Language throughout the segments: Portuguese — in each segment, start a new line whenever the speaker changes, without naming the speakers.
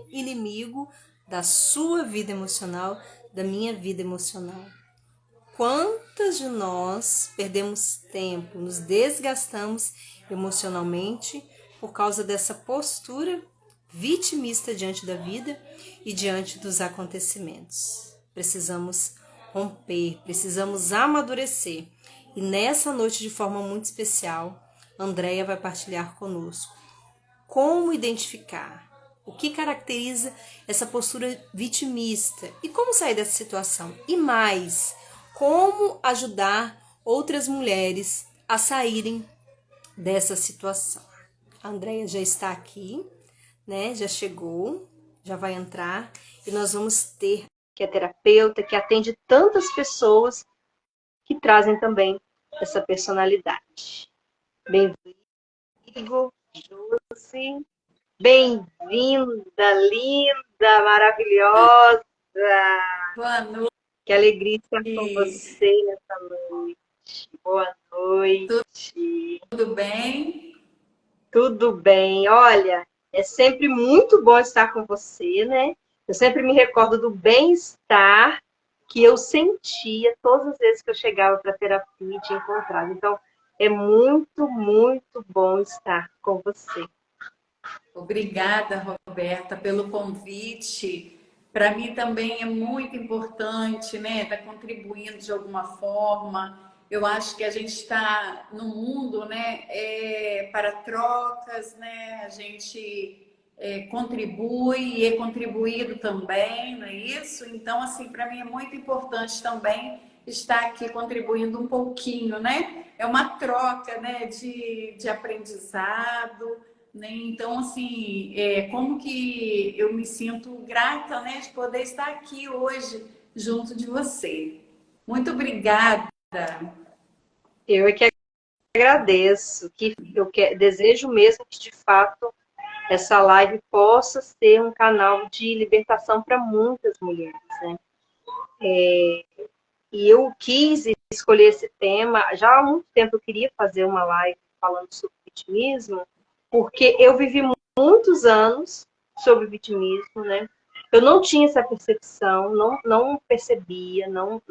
inimigo da sua vida emocional, da minha vida emocional. Quantas de nós perdemos tempo, nos desgastamos emocionalmente por causa dessa postura vitimista diante da vida e diante dos acontecimentos? Precisamos romper, precisamos amadurecer. E nessa noite, de forma muito especial, Andréia vai partilhar conosco como identificar, o que caracteriza essa postura vitimista e como sair dessa situação. E mais, como ajudar outras mulheres a saírem dessa situação. A Andréia já está aqui, né? Já chegou, já vai entrar e nós vamos ter que é terapeuta, que atende tantas pessoas que trazem também essa personalidade. Bem-vindo, Josi. Bem-vinda, linda, maravilhosa.
Boa noite.
Que alegria estar com você nessa noite. Boa noite.
Tudo bem?
Tudo bem? Olha, é sempre muito bom estar com você, né? Eu sempre me recordo do bem-estar que eu sentia todas as vezes que eu chegava para a terapia e te encontrava. Então, é muito, muito bom estar com você.
Obrigada, Roberta, pelo convite. Para mim também é muito importante, né? Estar contribuindo de alguma forma. Eu acho que a gente está no mundo, né? Para trocas, né? A gente contribui e é contribuído também, não é isso? Então, assim, para mim é muito importante também estar aqui contribuindo um pouquinho, né? É uma troca, né? De aprendizado. Né? Então, assim, como que eu me sinto grata, né, de poder estar aqui hoje junto de você. Muito obrigada.
Eu é que agradeço, desejo mesmo que, de fato, essa live possa ser um canal de libertação para muitas mulheres, né? E eu quis escolher esse tema, já há muito tempo eu queria fazer uma live falando sobre vitimismo, porque eu vivi muitos anos sobre vitimismo, né? Eu não tinha essa percepção, não percebia, não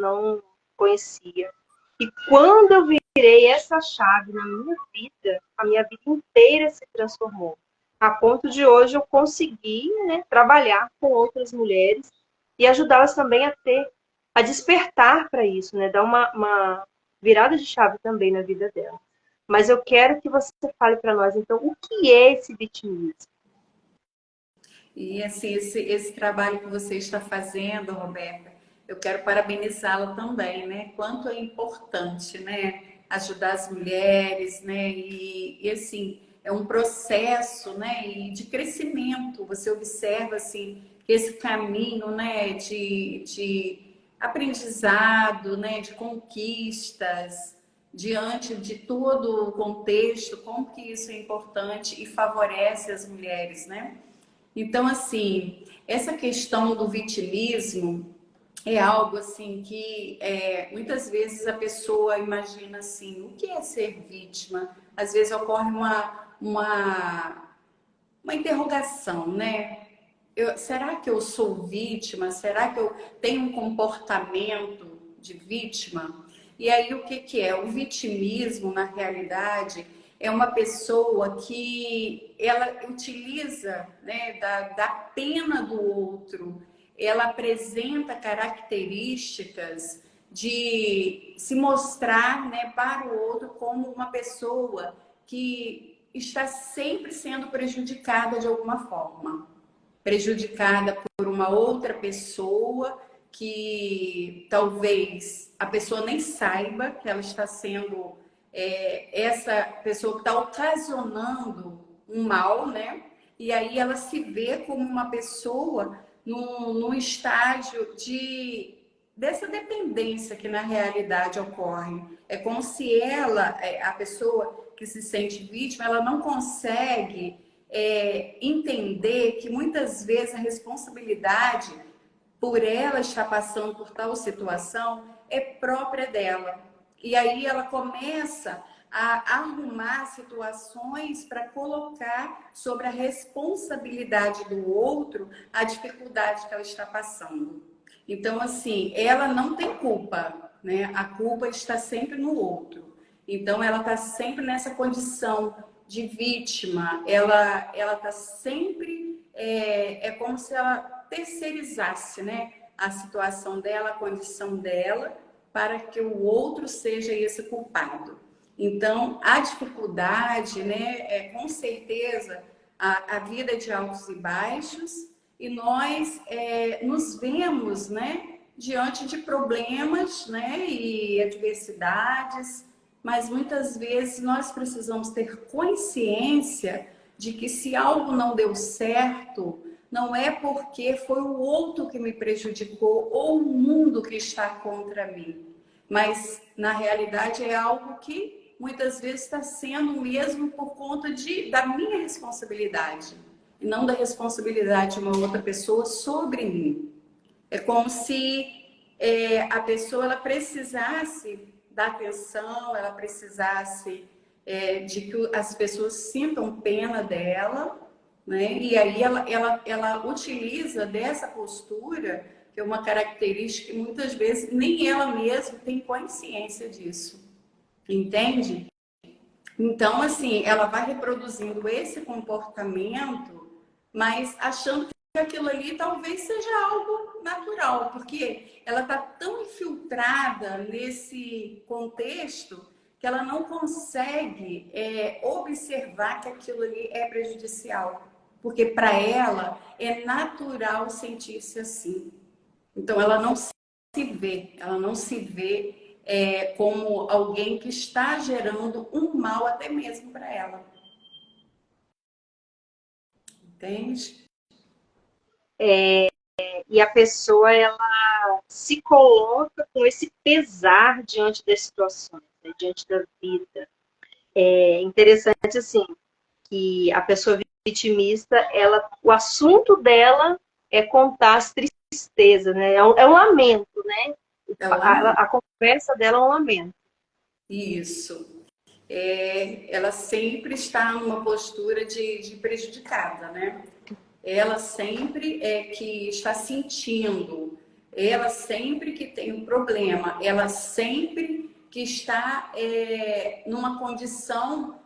conhecia. E quando eu virei essa chave na minha vida, a minha vida inteira se transformou. A ponto de hoje eu conseguir, né, trabalhar com outras mulheres e ajudá-las também a despertar para isso, né? Dar uma virada de chave também na vida delas. Mas eu quero que você fale para nós, então, o que é esse vitimismo?
E assim, esse trabalho que você está fazendo, Roberta, eu quero parabenizá-la também, né? Quanto é importante, né? Ajudar as mulheres, né? E assim, é um processo, né? E de crescimento. Você observa, assim, que esse caminho, né? De aprendizado, né? De conquistas, diante de todo o contexto, como que isso é importante e favorece as mulheres, né? Então, assim, essa questão do vitimismo é algo assim que muitas vezes a pessoa imagina assim, o que é ser vítima? Às vezes ocorre uma interrogação, né? Será que eu sou vítima? Será que eu tenho um comportamento de vítima? E aí o que que é? O vitimismo, na realidade, é uma pessoa que ela utiliza, né, da pena do outro, ela apresenta características de se mostrar, né, para o outro como uma pessoa que está sempre sendo prejudicada de alguma forma, prejudicada por uma outra pessoa que talvez a pessoa nem saiba que ela está sendo essa pessoa que está ocasionando um mal, né? E aí ela se vê como uma pessoa num estágio dessa dependência que na realidade ocorre. É como se ela, a pessoa que se sente vítima, ela não consegue entender que muitas vezes a responsabilidade por ela estar passando por tal situação é própria dela. E aí ela começa a arrumar situações para colocar sobre a responsabilidade do outro a dificuldade que ela está passando. Então, assim, ela não tem culpa, né? A culpa está sempre no outro. Então, ela está sempre nessa condição de vítima. Ela está sempre é como se ela terceirizasse, né? A situação dela, a condição dela, para que o outro seja esse culpado. Então, a dificuldade, né, com certeza, a vida é de altos e baixos, e nós nos vemos, né, diante de problemas, né, e adversidades, mas muitas vezes nós precisamos ter consciência de que se algo não deu certo, não é porque foi o outro que me prejudicou ou o mundo que está contra mim, mas na realidade é algo que muitas vezes está sendo mesmo por conta da minha responsabilidade e não da responsabilidade de uma outra pessoa sobre mim. É como se a pessoa ela precisasse da atenção, ela precisasse de que as pessoas sintam pena dela, né? E aí ela utiliza dessa postura, que é uma característica que muitas vezes nem ela mesma tem consciência disso, entende? Então, assim, ela vai reproduzindo esse comportamento, mas achando que aquilo ali talvez seja algo natural, porque ela está tão infiltrada nesse contexto que ela não consegue observar que aquilo ali é prejudicial, porque para ela é natural sentir-se assim. Então, ela não se vê como alguém que está gerando um mal até mesmo para ela. Entende?
E a pessoa, ela se coloca com esse pesar diante das situações, né, diante da vida. É interessante, assim, que a pessoa vitimista, o assunto dela é contar as tristezas, né? É um lamento, né? A conversa dela é um lamento.
Isso. Ela sempre está numa postura de prejudicada, né? Ela sempre que está sentindo, ela sempre que tem um problema, ela sempre que está numa condição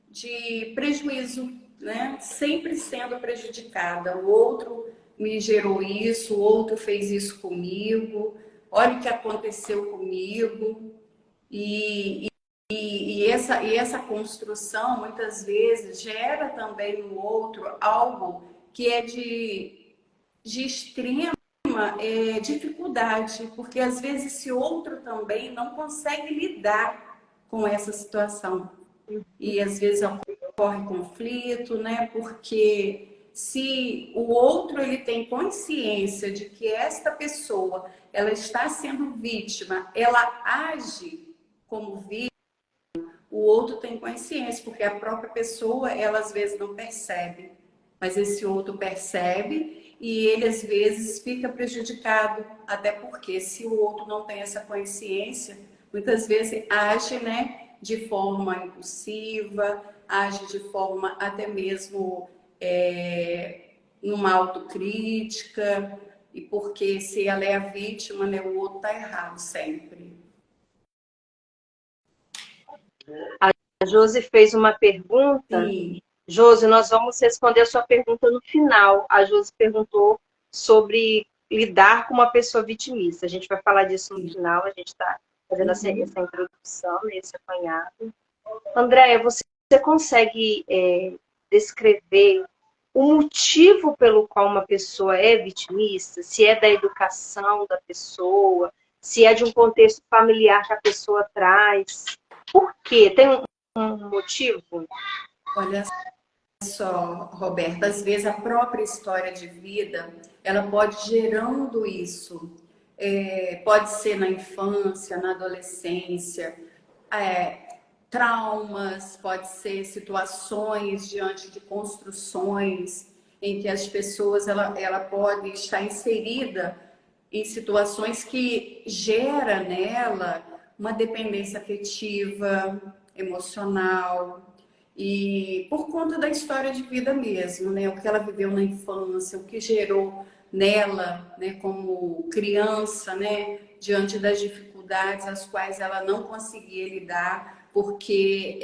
de prejuízo, né? Sempre sendo prejudicada. O outro me gerou isso, o outro fez isso comigo, olha o que aconteceu comigo. E essa construção, muitas vezes, gera também no outro algo que é de extrema dificuldade, porque às vezes esse outro também não consegue lidar com essa situação. E às vezes ocorre conflito, né? Porque se o outro ele tem consciência de que esta pessoa ela está sendo vítima, ela age como vítima, o outro tem consciência, porque a própria pessoa, ela às vezes não percebe, mas esse outro percebe e ele às vezes fica prejudicado, até porque se o outro não tem essa consciência, muitas vezes age, né, de forma impulsiva, age de forma até mesmo numa autocrítica, e porque se ela é a vítima, né, o outro está errado sempre.
A Josi fez uma pergunta.
Sim.
Josi, nós vamos responder a sua pergunta no final. A Josi perguntou sobre lidar com uma pessoa vitimista. A gente vai falar disso no final, a gente está fazendo essa introdução, esse apanhado. Andréia, você consegue descrever o motivo pelo qual uma pessoa é vitimista? Se é da educação da pessoa, se é de um contexto familiar que a pessoa traz? Por quê? Tem um motivo?
Olha só, Roberta, às vezes a própria história de vida, ela pode gerando isso. Pode ser na infância, na adolescência, traumas, pode ser situações diante de construções em que as pessoas ela pode estar inserida em situações que gera nela uma dependência afetiva, emocional, e por conta da história de vida mesmo, né? O que ela viveu na infância, o que gerou nela, né, como criança, né, diante das dificuldades às quais ela não conseguia lidar, porque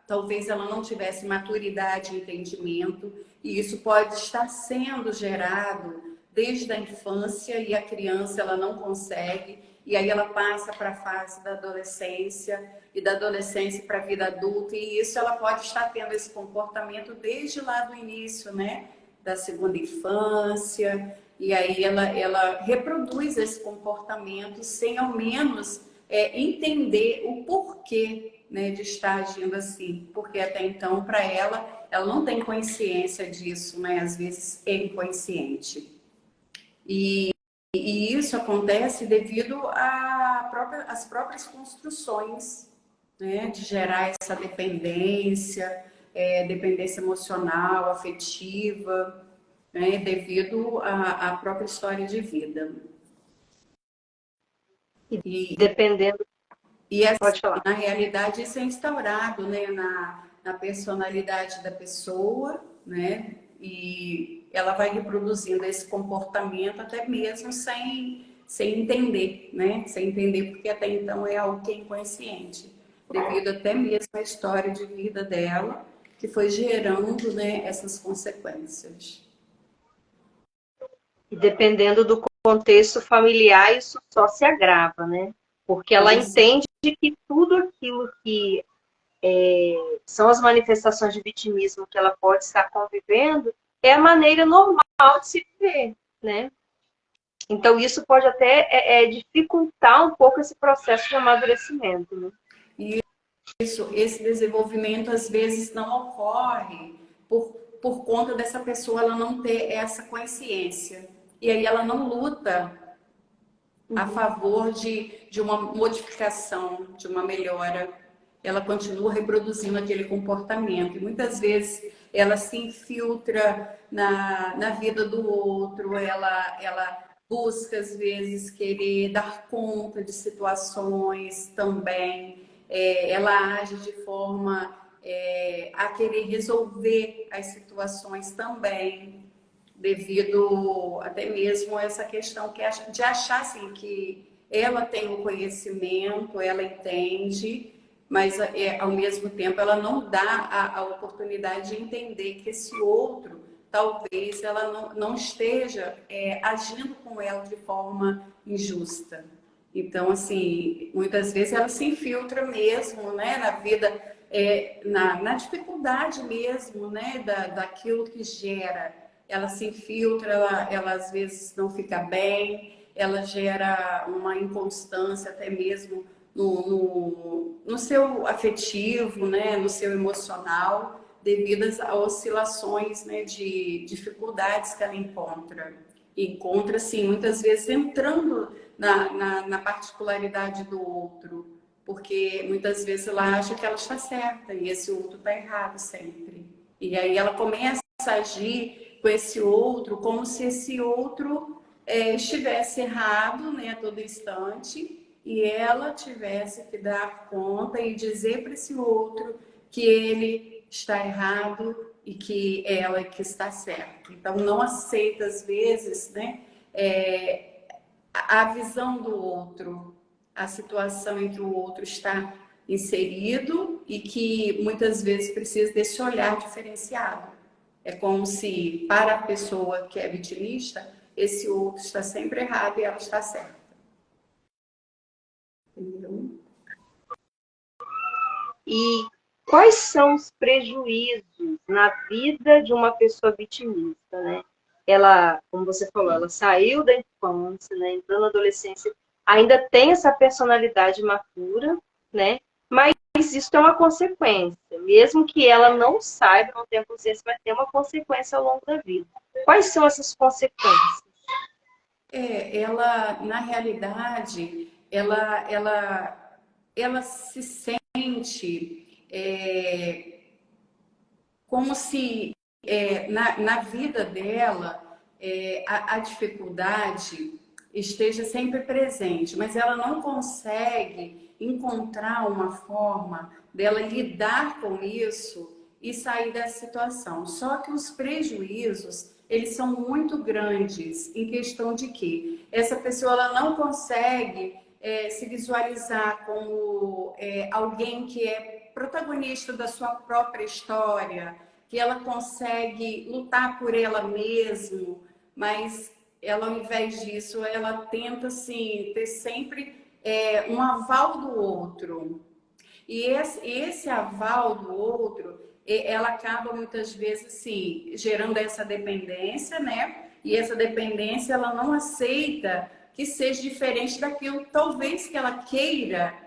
talvez ela não tivesse maturidade e entendimento, e isso pode estar sendo gerado desde a infância e a criança ela não consegue, e aí ela passa para a fase da adolescência e da adolescência para a vida adulta, e isso ela pode estar tendo esse comportamento desde lá do início, né, da segunda infância, e aí ela reproduz esse comportamento sem ao menos entender o porquê, né, de estar agindo assim, porque até então para ela não tem consciência disso, né, às vezes é inconsciente. E isso acontece devido às próprias construções, né, de gerar essa dependência, dependência emocional, afetiva, né, devido à própria história de vida.
E dependendo,
E assim,
pode falar.
na realidade, isso é instaurado, né, na personalidade da pessoa, né, e ela vai reproduzindo esse comportamento até mesmo sem entender, né, sem entender, porque até então é algo que é inconsciente, devido até mesmo à história de vida dela, que foi gerando, né, essas consequências.
E dependendo do contexto familiar, isso só se agrava, né? Porque ela entende que tudo aquilo que são as manifestações de vitimismo que ela pode estar convivendo é a maneira normal de se viver, né? Então, isso pode até dificultar um pouco esse processo de amadurecimento, né?
Esse desenvolvimento às vezes não ocorre por conta dessa pessoa ela não ter essa consciência. E aí ela não luta a favor de uma modificação, de uma melhora. Ela continua reproduzindo aquele comportamento. E muitas vezes ela se infiltra na vida do outro, ela busca, às vezes, querer dar conta de situações também. Ela age de forma a querer resolver as situações também, devido até mesmo a essa questão de achar assim, que ela tem o conhecimento, ela entende, mas ao mesmo tempo ela não dá a oportunidade de entender que esse outro, talvez ela não esteja agindo com ela de forma injusta. Então, assim, muitas vezes ela se infiltra mesmo, né, na vida, na dificuldade mesmo, né, daquilo que gera. Ela se infiltra, ela às vezes não fica bem, ela gera uma inconstância até mesmo no seu afetivo, né, no seu emocional, devido às oscilações, né, de dificuldades que ela encontra. Encontra, assim, muitas vezes entrando na particularidade do outro, porque muitas vezes ela acha que ela está certa e esse outro está errado sempre. E aí ela começa a agir com esse outro como se esse outro estivesse errado, né, a todo instante, e ela tivesse que dar conta e dizer para esse outro que ele está errado e que ela que está certa. Então não aceita às vezes, né, a visão do outro, a situação em que o outro está inserido e que muitas vezes precisa desse olhar diferenciado. É como se, para a pessoa que é vitimista, esse outro está sempre errado e ela está certa. Entendeu?
E quais são os prejuízos na vida de uma pessoa vitimista, né? Ela, como você falou, ela saiu da infância, né, entrou na adolescência, ainda tem essa personalidade matura, né? Mas isso é uma consequência, mesmo que ela não saiba, não tenha consciência, vai ter uma consequência ao longo da vida. Quais são essas consequências?
Ela, na realidade, ela se sente como se na vida dela a dificuldade esteja sempre presente, mas ela não consegue encontrar uma forma dela lidar com isso e sair dessa situação. Só que os prejuízos, eles são muito grandes em questão de que essa pessoa ela não consegue se visualizar como alguém que é protagonista da sua própria história, que ela consegue lutar por ela mesma, mas ela, ao invés disso, ela tenta, assim, ter sempre um aval do outro. E esse aval do outro, ela acaba muitas vezes, assim, gerando essa dependência, né? E essa dependência, ela não aceita que seja diferente daquilo, talvez, que ela queira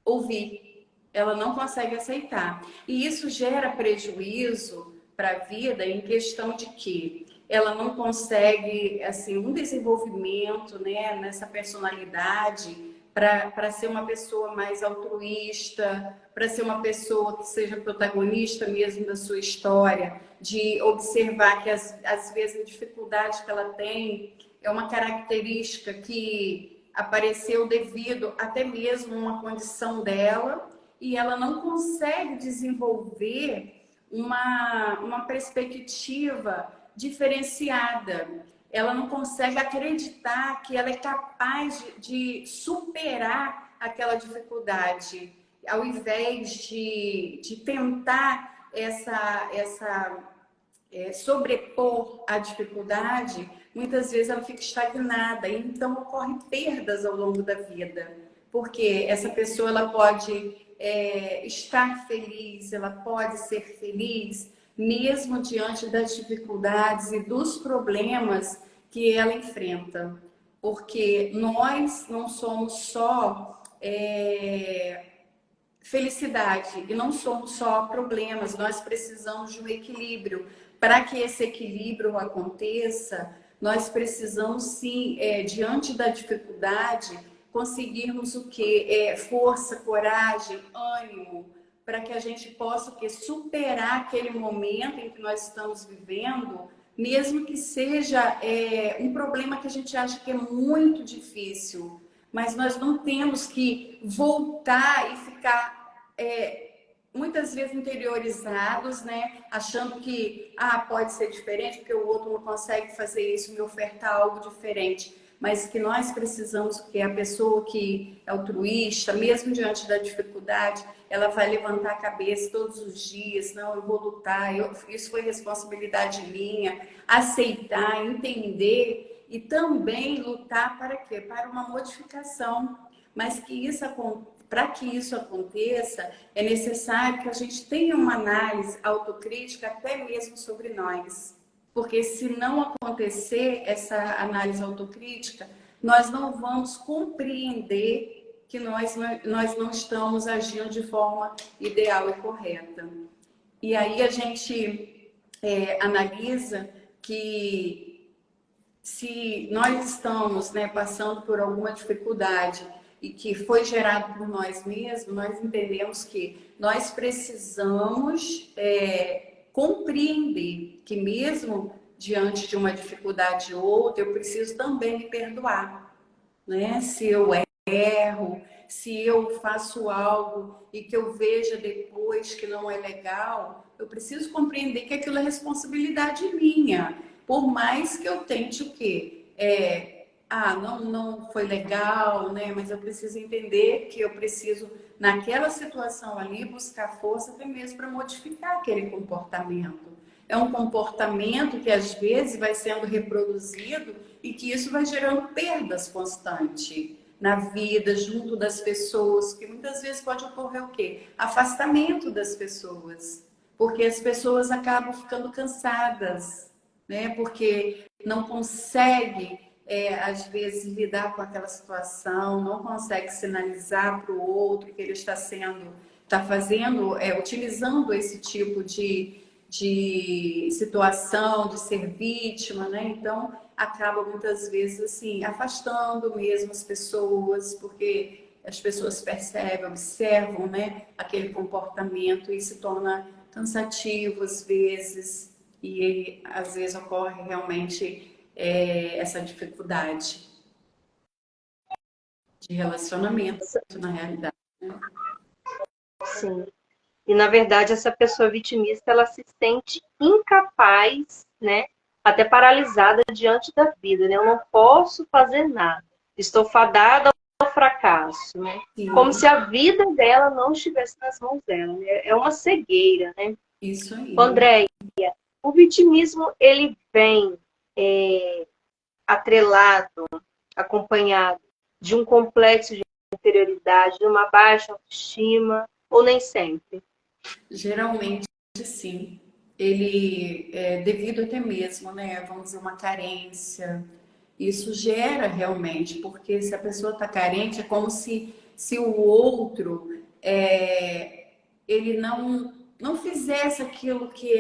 ouvir. Ela não consegue aceitar. E isso gera prejuízo para a vida em questão de que ela não consegue, assim, um desenvolvimento, né, nessa personalidade para ser uma pessoa mais altruísta, para ser uma pessoa que seja protagonista mesmo da sua história, de observar que às vezes a dificuldade que ela tem é uma característica que apareceu devido até mesmo a uma condição dela e ela não consegue desenvolver uma perspectiva diferenciada. Ela não consegue acreditar que ela é capaz de superar aquela dificuldade, ao invés de tentar sobrepor a dificuldade, muitas vezes ela fica estagnada e então ocorrem perdas ao longo da vida, porque essa pessoa ela pode estar feliz, ela pode ser feliz, mesmo diante das dificuldades e dos problemas que ela enfrenta, porque nós não somos só felicidade e não somos só problemas, nós precisamos de um equilíbrio. Para que esse equilíbrio aconteça, nós precisamos sim, diante da dificuldade, conseguirmos o quê? Força, coragem, ânimo, para que a gente possa superar aquele momento em que nós estamos vivendo, mesmo que seja um problema que a gente acha que é muito difícil. Mas nós não temos que voltar e ficar muitas vezes interiorizados, né? Achando que pode ser diferente, porque o outro não consegue fazer isso, me ofertar algo diferente. Mas que nós precisamos, que a pessoa que é altruísta, mesmo diante da dificuldade, ela vai levantar a cabeça todos os dias, não, eu vou lutar, isso foi responsabilidade minha, aceitar, entender e também lutar para quê? Para uma modificação. Mas que para que isso aconteça, é necessário que a gente tenha uma análise autocrítica até mesmo sobre nós. Porque se não acontecer essa análise autocrítica, nós não vamos compreender que nós não estamos agindo de forma ideal e correta. E aí a gente analisa que se nós estamos, né, passando por alguma dificuldade e que foi gerado por nós mesmos, nós entendemos que nós precisamos compreender que mesmo diante de uma dificuldade ou outra, eu preciso também me perdoar, né? Se eu erro, se eu faço algo e que eu veja depois que não é legal, eu preciso compreender que aquilo é responsabilidade minha. Por mais que eu tente o quê? Não foi legal, né? Mas eu preciso entender que eu preciso, naquela situação ali, buscar força até mesmo para modificar aquele comportamento. É um comportamento que às vezes vai sendo reproduzido e que isso vai gerando perdas constantes na vida, junto das pessoas, que muitas vezes pode ocorrer o quê? Afastamento das pessoas, porque as pessoas acabam ficando cansadas, né? Porque não consegue, às vezes, lidar com aquela situação, não consegue sinalizar para o outro que ele está fazendo, utilizando esse tipo de situação, de ser vítima, né? Então, acaba muitas vezes assim, afastando mesmo as pessoas, porque as pessoas percebem, observam, né, aquele comportamento e se torna cansativo às vezes, e às vezes ocorre realmente essa dificuldade de relacionamento na realidade.
Sim. E, na verdade, essa pessoa vitimista, ela se sente incapaz, né? Até paralisada diante da vida, né? Eu não posso fazer nada. Estou fadada ao fracasso, né? Como se
Sim,
a vida dela não estivesse nas mãos dela, né? É uma cegueira, né?
isso aí.
André, o vitimismo, ele vem atrelado, acompanhado de um complexo de inferioridade, de uma baixa autoestima, ou nem sempre?
Geralmente, sim. Ele, devido até mesmo, né, vamos dizer, uma carência, isso gera realmente, porque se a pessoa está carente, é como se o outro, ele não fizesse aquilo que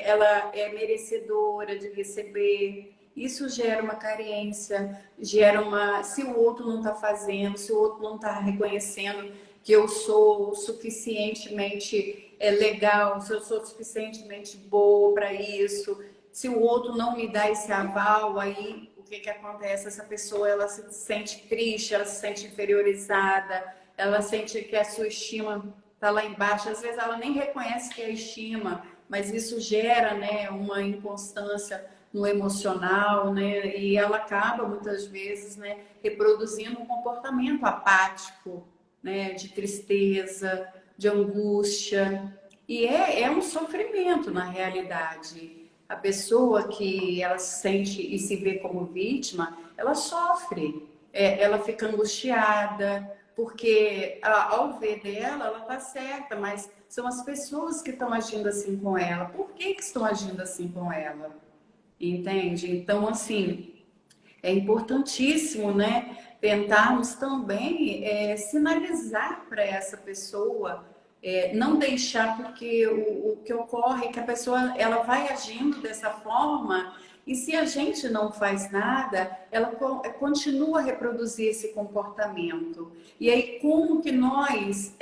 ela é merecedora de receber. Isso gera uma carência, gera uma. Se o outro não está fazendo, se o outro não está reconhecendo que eu sou suficientemente legal, se eu sou suficientemente boa para isso, se o outro não me dá esse aval, aí o que acontece? Essa pessoa ela se sente triste, ela se sente inferiorizada, ela sente que a sua estima está lá embaixo. Às vezes ela nem reconhece que é estima, mas isso gera, né, uma inconstância no emocional, né, e ela acaba muitas vezes, né, reproduzindo um comportamento apático, né, de tristeza, de angústia. E é um sofrimento na realidade. A pessoa que ela se sente e se vê como vítima, ela sofre, ela fica angustiada, porque ao ver dela, ela está certa, mas são as pessoas que estão agindo assim com ela. Por que estão agindo assim com ela? Entende? Então, assim, é importantíssimo, né, tentarmos também sinalizar para essa pessoa, não deixar porque o que ocorre é que a pessoa ela vai agindo dessa forma e se a gente não faz nada, ela continua a reproduzir esse comportamento. E aí como que nós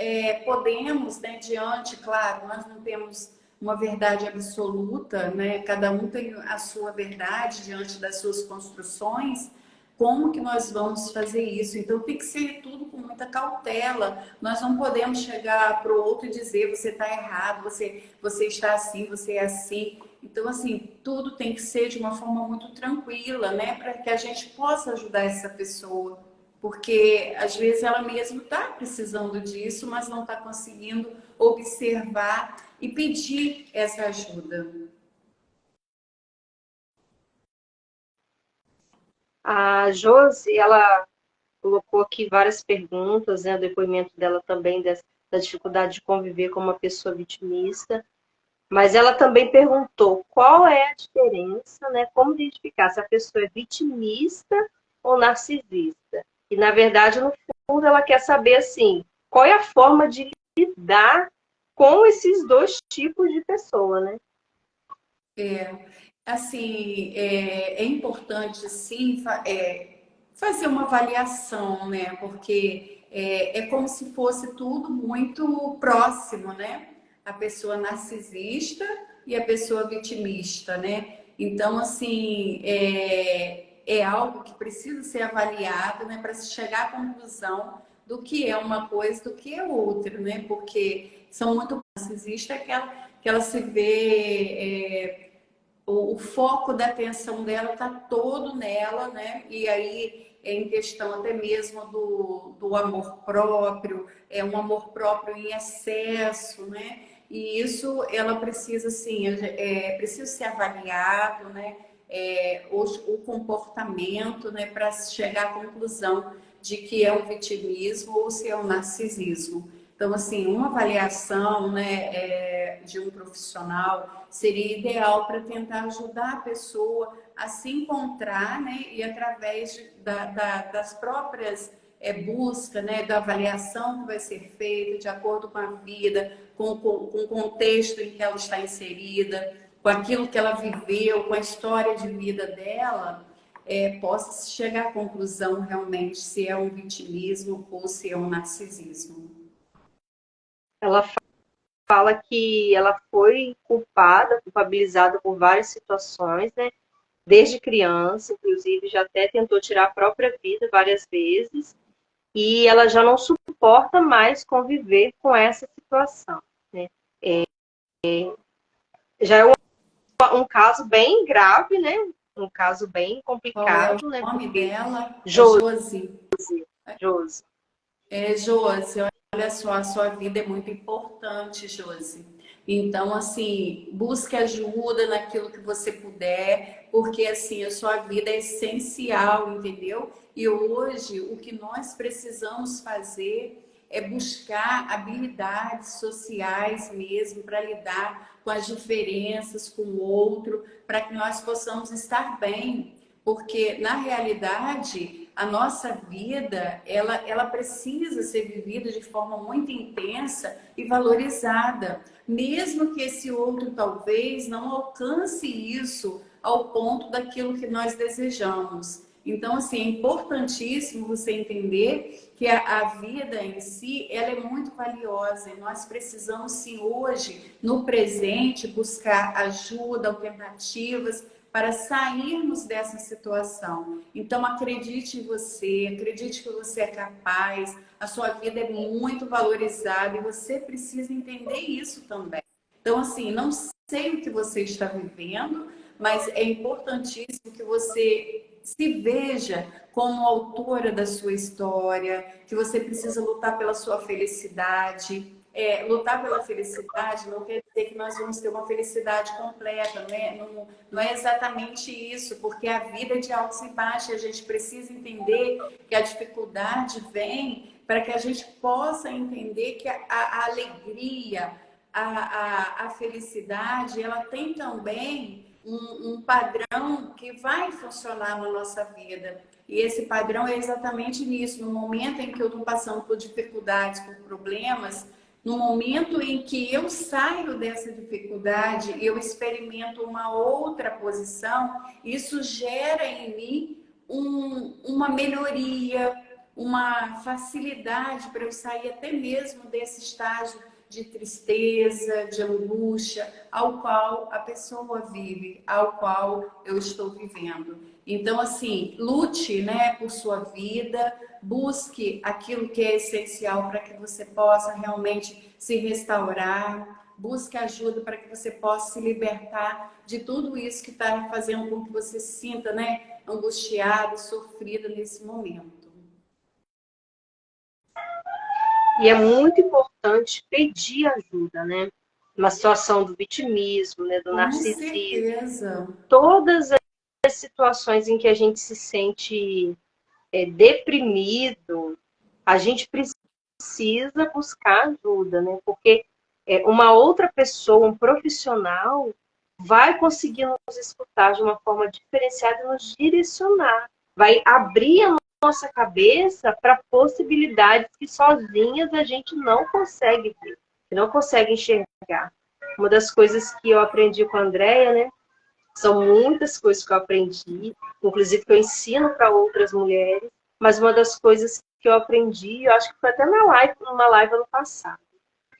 podemos, né, diante, claro, nós não temos uma verdade absoluta, né? Cada um tem a sua verdade diante das suas construções. Como que nós vamos fazer isso? Então tem que ser tudo com muita cautela. Nós não podemos chegar para o outro e dizer você está errado, você está assim, você é assim. Então assim tudo tem que ser de uma forma muito tranquila, né? Para que a gente possa ajudar essa pessoa, porque às vezes ela mesma está precisando disso, mas não está conseguindo observar e pedir essa ajuda.
A Josi, ela colocou aqui várias perguntas, né? O depoimento dela também da dificuldade de conviver com uma pessoa vitimista. Mas ela também perguntou qual é a diferença, né? Como identificar se a pessoa é vitimista ou narcisista. E, na verdade, no fundo, ela quer saber, assim, qual é a forma de lidar com esses dois tipos de pessoa, né?
Assim, é importante sim fazer uma avaliação, né? Porque é como se fosse tudo muito próximo, né? A pessoa narcisista e a pessoa vitimista, né? Então, assim, é algo que precisa ser avaliado, né? Para se chegar à conclusão do que é uma coisa, do que é outra, né? Porque são muito narcisistas que ela se vê o foco da atenção dela está todo nela, né? E aí é em questão até mesmo do amor próprio, é um amor próprio em excesso, né? E isso ela precisa, assim, precisa ser avaliado, né? O comportamento, né? Para chegar à conclusão de que é um vitimismo ou se é um narcisismo. Então, assim, uma avaliação, né, de um profissional seria ideal para tentar ajudar a pessoa a se encontrar, né, e através das próprias buscas, né, da avaliação que vai ser feita de acordo com a vida, com o contexto em que ela está inserida, com aquilo que ela viveu, com a história de vida dela, possa chegar à conclusão realmente se é um vitimismo ou se é um narcisismo.
Ela fala que ela foi culpada, culpabilizada por várias situações, né? Desde criança, inclusive já até tentou tirar a própria vida várias vezes. e ela já não suporta mais conviver com essa situação, né? Já é um caso bem grave, né? Um caso bem
Qual é o
complicado, né?
nome
Porque
dela? É
Josi,
Josi.
Josi.
É, Josi, olha só, a sua vida é muito importante, Josi. Então, assim, busque ajuda naquilo que você puder, porque assim, a sua vida é essencial, entendeu? E hoje o que nós precisamos fazer é buscar habilidades sociais mesmo para lidar com as diferenças com o outro, para que nós possamos estar bem, porque na realidade a nossa vida ela precisa ser vivida de forma muito intensa e valorizada, mesmo que esse outro talvez não alcance isso ao ponto daquilo que nós desejamos. Então, assim, é importantíssimo você entender que a vida em si, ela é muito valiosa e nós precisamos, sim, hoje, no presente, buscar ajuda, alternativas para sairmos dessa situação. Então, acredite em você, acredite que você é capaz, a sua vida é muito valorizada e você precisa entender isso também. Então, assim, não sei o que você está vivendo, mas é importantíssimo que você se veja como autora da sua história, que você precisa lutar pela sua felicidade. Lutar pela felicidade não quer dizer que nós vamos ter uma felicidade completa, não é exatamente isso, porque a vida é de altos e baixos, a gente precisa entender que a dificuldade vem para que a gente possa entender que a alegria, a felicidade, ela tem também um padrão que vai funcionar na nossa vida. E esse padrão é exatamente nisso. No momento em que eu estou passando por dificuldades, por problemas, no momento em que eu saio dessa dificuldade, eu experimento uma outra posição, isso gera em mim uma melhoria, uma facilidade para eu sair até mesmo desse estágio de tristeza, de angústia, ao qual a pessoa vive, ao qual eu estou vivendo. Então, assim, lute, né, por sua vida, busque aquilo que é essencial para que você possa realmente se restaurar, busque ajuda para que você possa se libertar de tudo isso que está fazendo com que você se sinta, né, angustiado, sofrido nesse momento.
E é muito importante pedir ajuda, né? Uma situação do vitimismo, né? Do
Com
narcisismo,
certeza.
todas as situações em que a gente se sente deprimido, a gente precisa buscar ajuda, né? Porque uma outra pessoa, um profissional, vai conseguir nos escutar de uma forma diferenciada e nos direcionar. Vai abrir a nossa cabeça para possibilidades que sozinhas a gente não consegue ver, não consegue enxergar. Uma das coisas que eu aprendi com a Andrea, né? São muitas coisas que eu aprendi, inclusive que eu ensino para outras mulheres, mas uma das coisas que eu aprendi, eu acho que foi até numa live ano passado.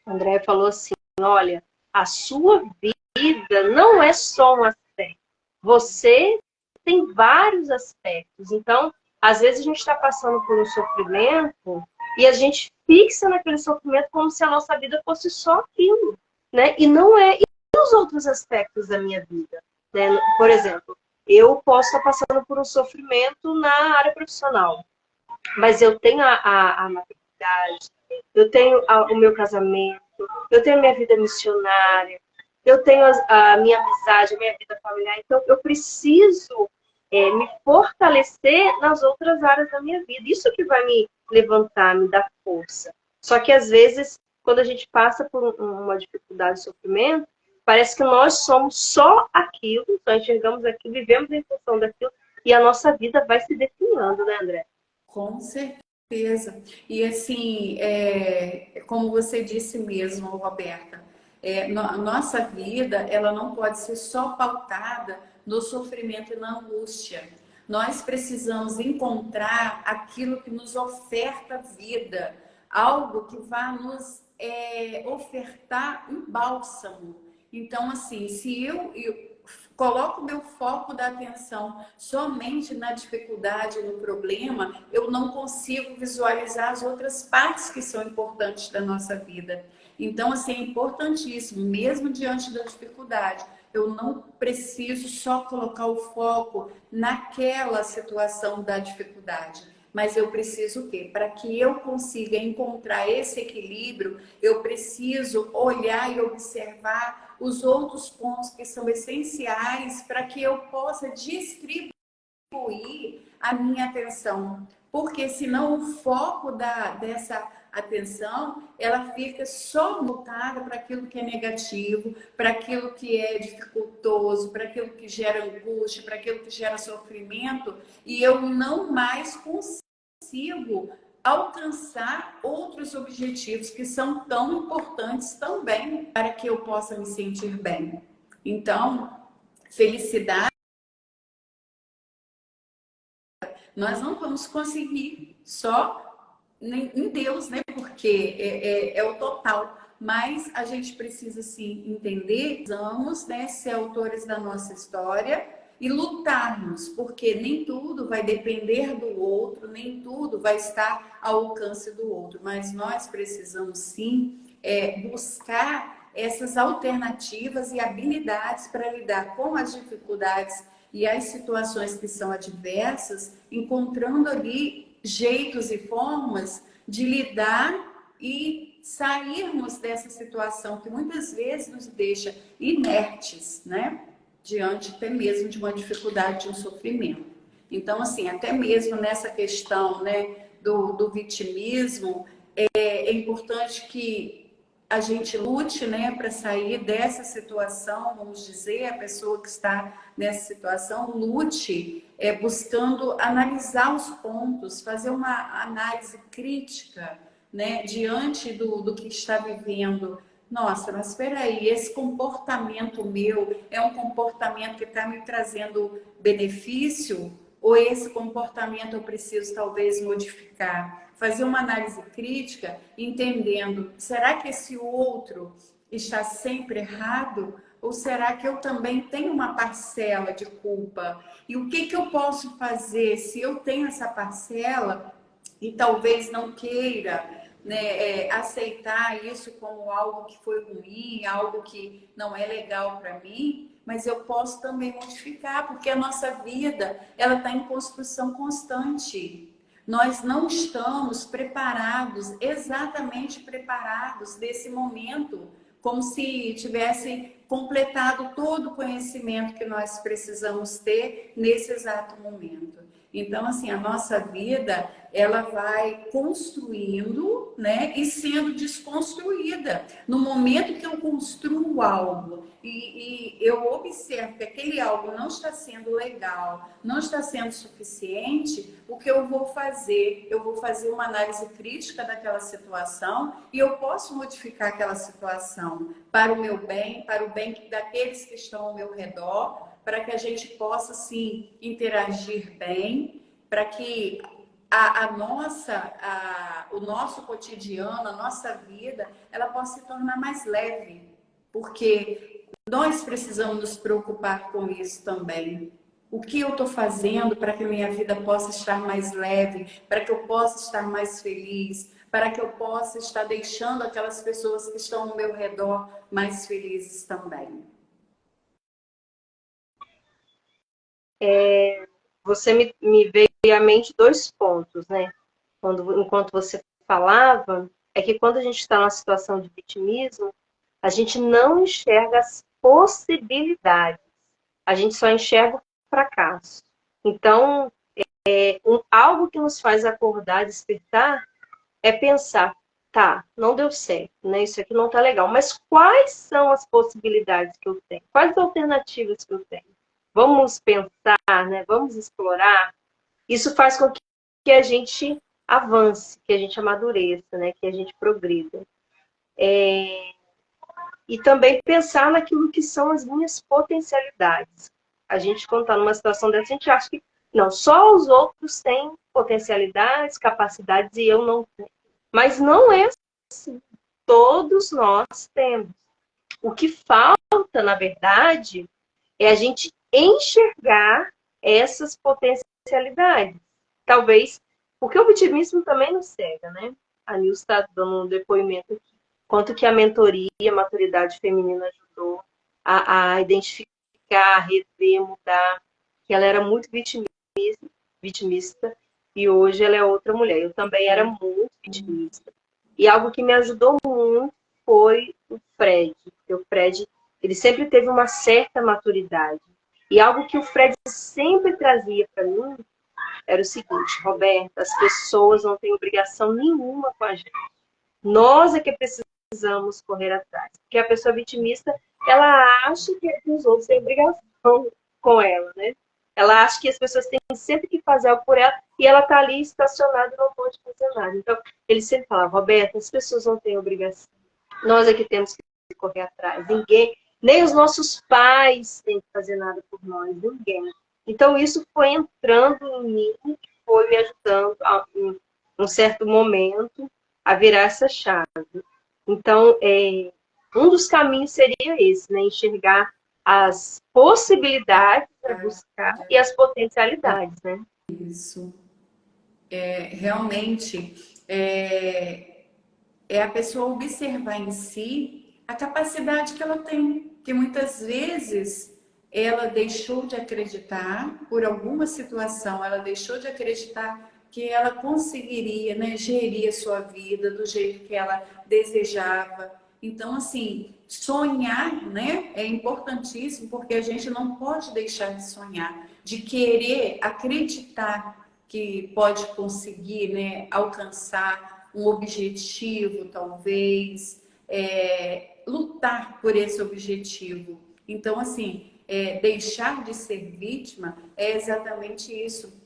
A Andrea falou assim, olha, a sua vida não é só um aspecto. Você tem vários aspectos. Então, às vezes a gente está passando por um sofrimento e a gente fixa naquele sofrimento como se a nossa vida fosse só aquilo, né? E não é. E os outros aspectos da minha vida, né? Por exemplo, eu posso estar passando por um sofrimento na área profissional, mas eu tenho a maternidade, eu tenho o meu casamento, eu tenho a minha vida missionária, eu tenho a minha amizade, a minha vida familiar. Então, eu preciso me fortalecer nas outras áreas da minha vida. Isso que vai me levantar, me dar força. Só que, às vezes, quando a gente passa por uma dificuldade, sofrimento, parece que nós somos só aquilo, só enxergamos aquilo, vivemos em função daquilo, e a nossa vida vai se definhando, né, André?
Com certeza. E assim, como você disse mesmo, Roberta, a nossa vida ela não pode ser só pautada no sofrimento e na angústia. Nós precisamos encontrar aquilo que nos oferta vida, algo que vá nos ofertar um bálsamo. Então, assim, se eu coloco o meu foco da atenção somente na dificuldade, no problema, eu não consigo visualizar as outras partes que são importantes da nossa vida. Então, assim, é importantíssimo, mesmo diante da dificuldade, eu não preciso só colocar o foco naquela situação da dificuldade. Mas eu preciso o quê? Para que eu consiga encontrar esse equilíbrio, eu preciso olhar e observar os outros pontos que são essenciais para que eu possa distribuir a minha atenção. Porque senão o foco dessa atenção, ela fica só voltada para aquilo que é negativo, para aquilo que é dificultoso, para aquilo que gera angústia, para aquilo que gera sofrimento, e eu não mais consigo alcançar outros objetivos que são tão importantes também para que eu possa me sentir bem. Então, felicidade nós não vamos conseguir só em Deus, né? Porque é o total. Mas a gente precisa sim entender, vamos, né, ser autores da nossa história e lutarmos, porque nem tudo vai depender do outro, nem tudo vai estar ao alcance do outro. Mas nós precisamos sim buscar essas alternativas e habilidades para lidar com as dificuldades e as situações que são adversas, encontrando ali jeitos e formas de lidar e sairmos dessa situação que muitas vezes nos deixa inertes, né? Diante até mesmo de uma dificuldade, de um sofrimento. Então, assim, até mesmo nessa questão, né, do vitimismo, é importante que a gente lute, né, para sair dessa situação, vamos dizer, a pessoa que está nessa situação lute, buscando analisar os pontos, fazer uma análise crítica, né, diante do que está vivendo. Nossa, mas espera aí, esse comportamento meu é um comportamento que está me trazendo benefício? Ou esse comportamento eu preciso talvez modificar? Fazer uma análise crítica, entendendo, será que esse outro está sempre errado? Ou será que eu também tenho uma parcela de culpa? E o que eu posso fazer se eu tenho essa parcela e talvez não queira, né, aceitar isso como algo que foi ruim, algo que não é legal para mim? Mas eu posso também modificar, porque a nossa vida ela está em construção constante. Nós não estamos preparados, exatamente preparados desse momento, como se tivesse completado todo o conhecimento que nós precisamos ter nesse exato momento. Então, assim, a nossa vida, ela vai construindo, né, e sendo desconstruída. No momento que eu construo algo e eu observo que aquele algo não está sendo legal, não está sendo suficiente, o que eu vou fazer? Eu vou fazer uma análise crítica daquela situação e eu posso modificar aquela situação para o meu bem, para o bem daqueles que estão ao meu redor, para que a gente possa, sim, interagir bem, para que o nosso cotidiano, a nossa vida, ela possa se tornar mais leve, porque nós precisamos nos preocupar com isso também. O que eu estou fazendo para que minha vida possa estar mais leve, para que eu possa estar mais feliz, para que eu possa estar deixando aquelas pessoas que estão ao meu redor mais felizes também.
Você me veio à mente dois pontos, né? Enquanto você falava, é que quando a gente está numa situação de vitimismo, a gente não enxerga as possibilidades, a gente só enxerga o fracasso. Então, algo que nos faz acordar, despertar, é pensar, tá, não deu certo, né? Isso aqui não tá legal, mas quais são as possibilidades que eu tenho? Quais alternativas que eu tenho? Vamos pensar, né? Vamos explorar. Isso faz com que a gente avance, que a gente amadureça, né? Que a gente progrida. E também pensar naquilo que são as minhas potencialidades. A gente, quando está numa situação dessa, a gente acha que não, só os outros têm potencialidades, capacidades e eu não tenho. Mas não é assim. Todos nós temos. O que falta, na verdade, é a gente enxergar essas potencialidades. Talvez, porque o vitimismo também nos cega, né? A Nilce está dando um depoimento aqui. Quanto que a mentoria, a maturidade feminina ajudou a identificar, rever, mudar, que ela era muito vitimista e hoje ela é outra mulher. Eu também era muito vitimista. E algo que me ajudou muito foi o Fred, porque o Fred, ele sempre teve uma certa maturidade. E algo que o Fred sempre trazia para mim era o seguinte: Roberta, as pessoas não têm obrigação nenhuma com a gente. Nós é que precisamos correr atrás. Porque a pessoa vitimista, ela acha que os outros têm obrigação com ela, né? Ela acha que as pessoas têm sempre que fazer algo por ela e ela está ali estacionada e não pode fazer nada. Então, ele sempre fala, Roberta, as pessoas não têm obrigação. Nós é que temos que correr atrás. Ninguém, nem os nossos pais têm que fazer nada por nós, ninguém. Então, isso foi entrando em mim, foi me ajudando em um certo momento a virar essa chave. Então, um dos caminhos seria esse, né? Enxergar as possibilidades para buscar e as potencialidades, né?
Isso. Realmente, é a pessoa observar em si a capacidade que ela tem, que muitas vezes ela deixou de acreditar, por alguma situação, ela deixou de acreditar que ela conseguiria, né, gerir a sua vida do jeito que ela desejava. Então, assim, sonhar, né, é importantíssimo, porque a gente não pode deixar de sonhar, de querer acreditar que pode conseguir, né, alcançar um objetivo, talvez, lutar por esse objetivo. Então, assim, deixar de ser vítima é exatamente isso.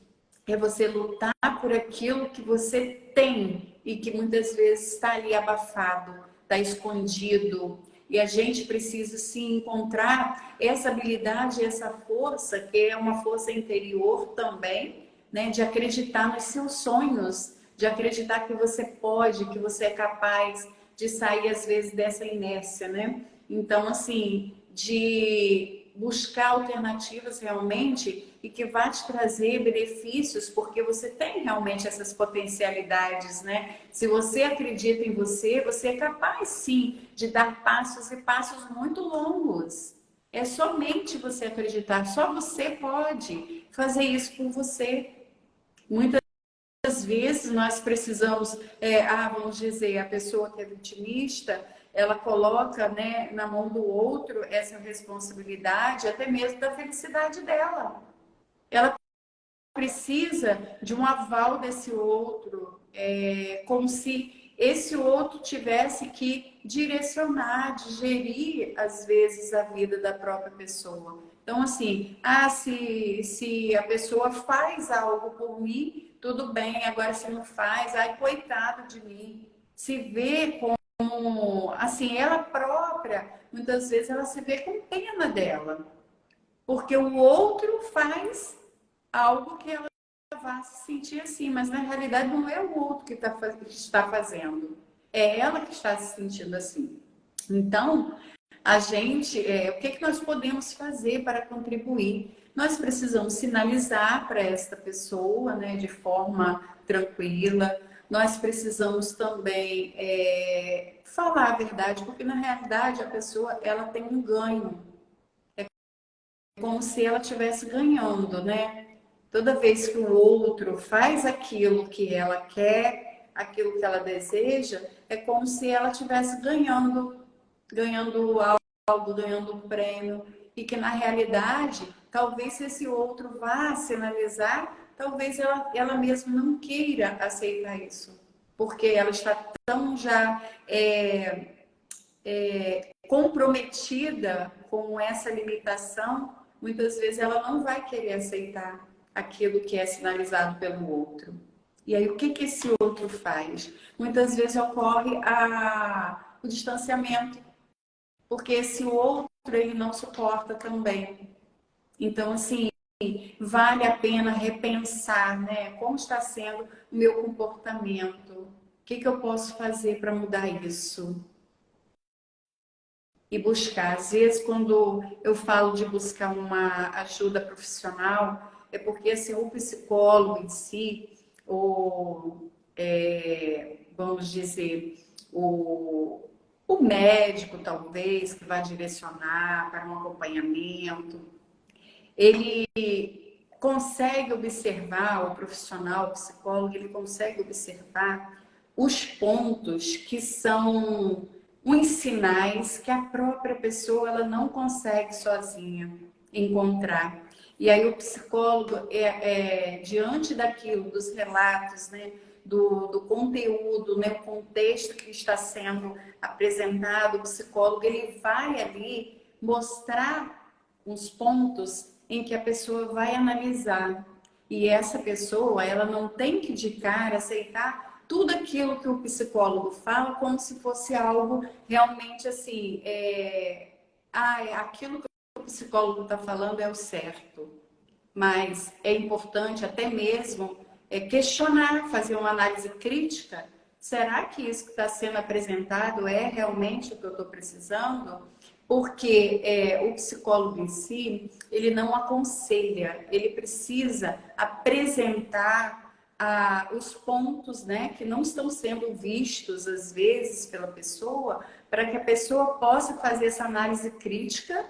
É você lutar por aquilo que você tem e que muitas vezes está ali abafado, está escondido. E a gente precisa se encontrar essa habilidade, essa força, que é uma força interior também, né, de acreditar nos seus sonhos, de acreditar que você pode, que você é capaz de sair às vezes dessa inércia, né? Então, assim, de buscar alternativas realmente e que vai te trazer benefícios, porque você tem realmente essas potencialidades, né? Se você acredita em você, você é capaz sim de dar passos e passos muito longos. É somente você acreditar, só você pode fazer isso por você. Muitas vezes nós precisamos, vamos dizer, a pessoa que é vitimista, ela coloca, né, na mão do outro essa responsabilidade, até mesmo da felicidade dela. Ela precisa de um aval desse outro, como se esse outro tivesse que direcionar, gerir, às vezes, a vida da própria pessoa. Então, assim, se a pessoa faz algo por mim, tudo bem, agora se não faz, ai, coitado de mim. Se vê como, assim, ela própria, muitas vezes ela se vê com pena dela, porque o outro faz algo que ela vai se sentir assim, mas na realidade não é o outro que está fazendo, é ela que está se sentindo assim. Então, a gente, o que nós podemos fazer para contribuir? Nós precisamos sinalizar para esta pessoa, né, de forma tranquila. Nós precisamos também falar a verdade, porque na realidade a pessoa ela tem um ganho, como se ela estivesse ganhando, né? Toda vez que o outro faz aquilo que ela quer, aquilo que ela deseja, é como se ela estivesse ganhando algo, ganhando um prêmio. E que na realidade, talvez se esse outro vá sinalizar, talvez ela mesma não queira aceitar isso. Porque ela está tão já comprometida com essa limitação, muitas vezes ela não vai querer aceitar aquilo que é sinalizado pelo outro. E aí, o que esse outro faz? Muitas vezes ocorre o distanciamento, porque esse outro ele não suporta também. Então, assim, vale a pena repensar, né? Como está sendo o meu comportamento? O que eu posso fazer para mudar isso? e buscar. Às vezes, quando eu falo de buscar uma ajuda profissional, é porque assim, o psicólogo em si, ou vamos dizer, o médico, talvez, que vai direcionar para um acompanhamento, ele consegue observar, o profissional, o psicólogo, ele consegue observar os pontos que são uns sinais que a própria pessoa ela não consegue sozinha encontrar. E aí o psicólogo, diante daquilo, dos relatos, né, do conteúdo, né, o contexto que está sendo apresentado, o psicólogo ele vai ali mostrar uns pontos em que a pessoa vai analisar. E essa pessoa, ela não tem que de cara aceitar tudo aquilo que o psicólogo fala como se fosse algo realmente assim, aquilo que o psicólogo está falando é o certo. Mas é importante até mesmo questionar, fazer uma análise crítica. Será que isso que está sendo apresentado é realmente o que eu estou precisando? Porque o psicólogo em si, ele não aconselha, ele precisa apresentar os pontos, né, que não estão sendo vistos, às vezes, pela pessoa, para que a pessoa possa fazer essa análise crítica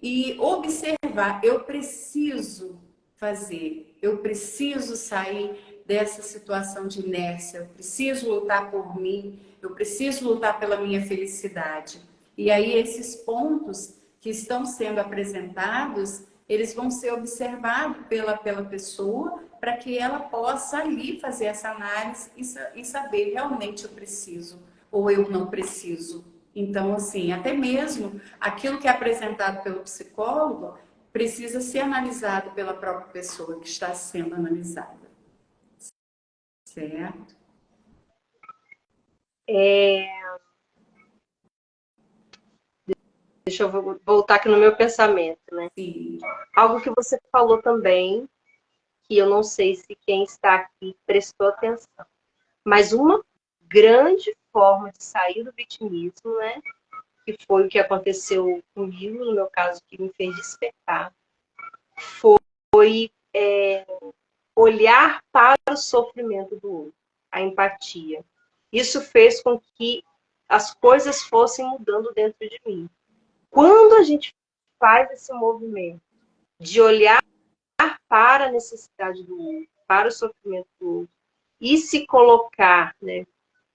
e observar, eu preciso fazer, eu preciso sair dessa situação de inércia, eu preciso lutar por mim, eu preciso lutar pela minha felicidade. E aí esses pontos que estão sendo apresentados, eles vão ser observados pela pessoa para que ela possa ali fazer essa análise e saber realmente eu preciso ou eu não preciso. Então, assim, até mesmo aquilo que é apresentado pelo psicólogo precisa ser analisado pela própria pessoa que está sendo analisada. Certo?
Deixa eu voltar aqui no meu pensamento, né?
Sim.
Algo que você falou também, que eu não sei se quem está aqui prestou atenção, mas uma grande forma de sair do vitimismo, né? Que foi o que aconteceu comigo, no meu caso, que me fez despertar, foi olhar para o sofrimento do outro, a empatia. Isso fez com que as coisas fossem mudando dentro de mim. Quando a gente faz esse movimento de olhar para a necessidade do outro, para o sofrimento do outro, e se colocar, né,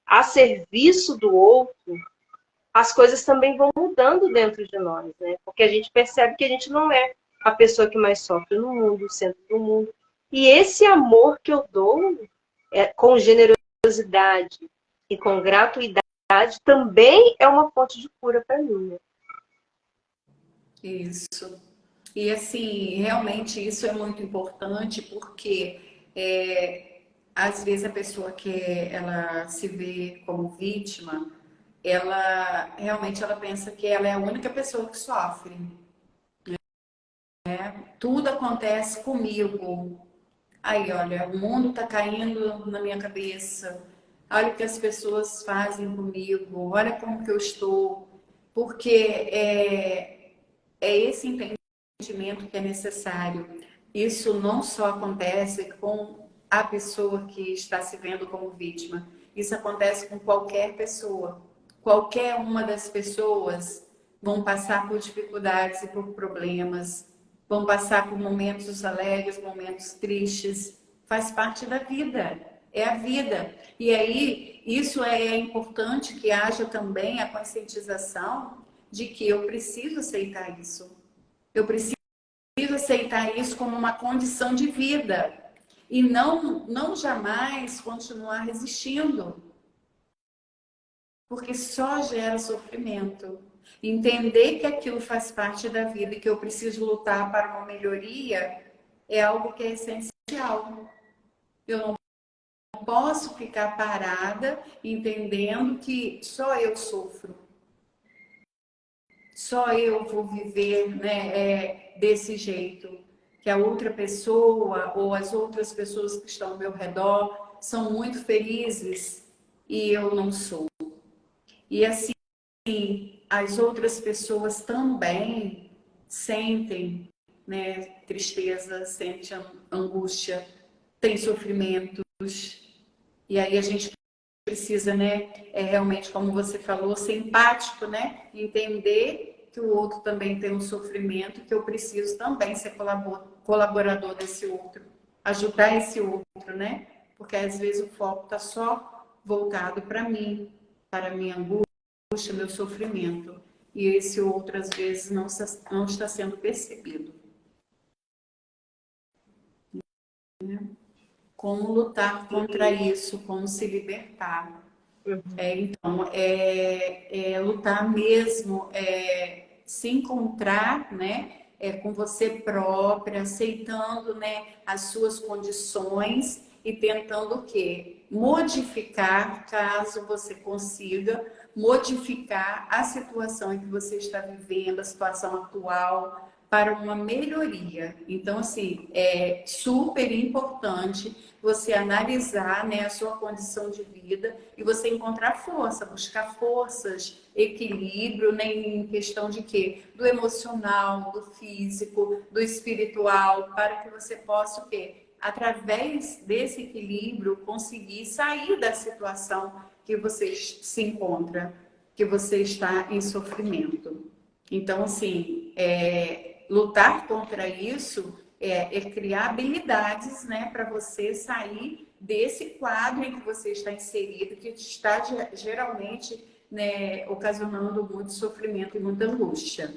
a serviço do outro, as coisas também vão mudando dentro de nós, né? Porque a gente percebe que a gente não é a pessoa que mais sofre no mundo, o centro do mundo. E esse amor que eu dou com generosidade e com gratuidade também é uma fonte de cura para mim, né?
Isso. E assim, realmente isso é muito importante porque às vezes a pessoa que ela se vê como vítima, ela realmente ela pensa que ela é a única pessoa que sofre. Tudo acontece comigo. Aí, olha, o mundo está caindo na minha cabeça. Olha o que as pessoas fazem comigo. Olha como que eu estou. Porque é esse entendimento que é necessário. Isso não só acontece com a pessoa que está se vendo como vítima. Isso acontece com qualquer pessoa. Qualquer uma das pessoas vão passar por dificuldades e por problemas, vão passar por momentos alegres, momentos tristes. Faz parte da vida. É a vida. E aí, isso é importante que haja também a conscientização de que eu preciso aceitar isso. Eu preciso aceitar isso como uma condição de vida e não jamais continuar resistindo, porque só gera sofrimento. Entender que aquilo faz parte da vida e que eu preciso lutar para uma melhoria é algo que é essencial. Eu não posso ficar parada entendendo que só eu sofro. Só eu vou viver, né, desse jeito, que a outra pessoa ou as outras pessoas que estão ao meu redor são muito felizes e eu não sou. E assim, as outras pessoas também sentem, né, tristeza, sentem angústia, tem sofrimentos, e aí a gente precisa, né, realmente, como você falou, ser empático, né, entender que o outro também tem um sofrimento, que eu preciso também ser colaborador desse outro, ajudar esse outro, né, porque às vezes o foco está só voltado para mim, para a minha angústia, meu sofrimento, e esse outro às vezes não está sendo percebido. Como lutar contra isso, como se libertar. Então, lutar mesmo, se encontrar, né, com você própria, aceitando, né, as suas condições e tentando o quê? Modificar, caso você consiga, modificar a situação em que você está vivendo, a situação atual, para uma melhoria. Então, assim, é super importante você analisar, né, a sua condição de vida e você encontrar força, buscar forças, equilíbrio, né, em questão de quê? Do emocional, do físico, do espiritual, para que você possa o quê? Através desse equilíbrio, conseguir sair da situação que você se encontra, que você está em sofrimento. Então, assim, lutar contra isso é criar habilidades, né, para você sair desse quadro em que você está inserido, que está geralmente, né, ocasionando muito sofrimento e muita angústia.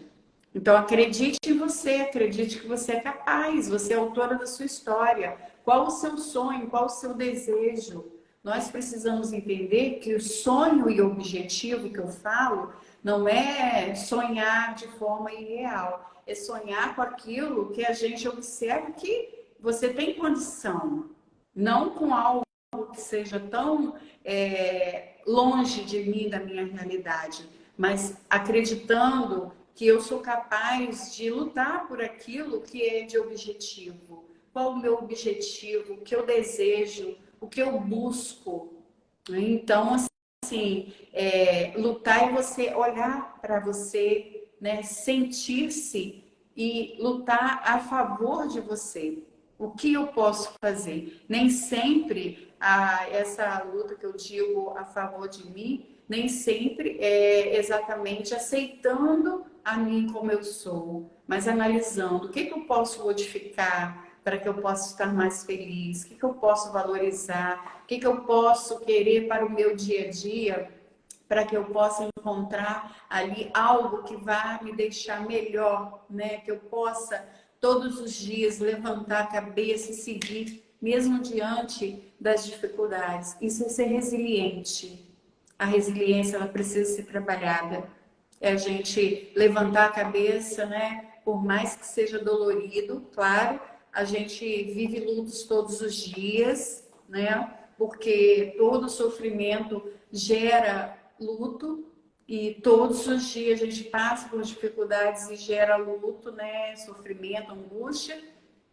Então, acredite em você, acredite que você é capaz, você é autora da sua história. Qual o seu sonho, qual o seu desejo? Nós precisamos entender que o sonho e o objetivo que eu falo não é sonhar de forma irreal, é sonhar com aquilo que a gente observa que você tem condição, não com algo que seja tão longe de mim, da minha realidade, mas acreditando que eu sou capaz de lutar por aquilo que é de objetivo. Qual o meu objetivo, o que eu desejo, o que eu busco. Então, assim, lutar é você olhar para você, né, sentir-se e lutar a favor de você. O que eu posso fazer? Nem sempre essa luta que eu digo a favor de mim, nem sempre é exatamente aceitando a mim como eu sou, mas analisando o que eu posso modificar para que eu possa estar mais feliz, o que eu posso valorizar, o que eu posso querer para o meu dia a dia, para que eu possa encontrar ali algo que vá me deixar melhor, né? Que eu possa todos os dias levantar a cabeça e seguir, mesmo diante das dificuldades. Isso é ser resiliente. A resiliência, ela precisa ser trabalhada. É a gente levantar a cabeça, né? Por mais que seja dolorido, claro, a gente vive lutos todos os dias, né? Porque todo sofrimento gera luto e todos os dias a gente passa por dificuldades e gera luto, né? Sofrimento, angústia,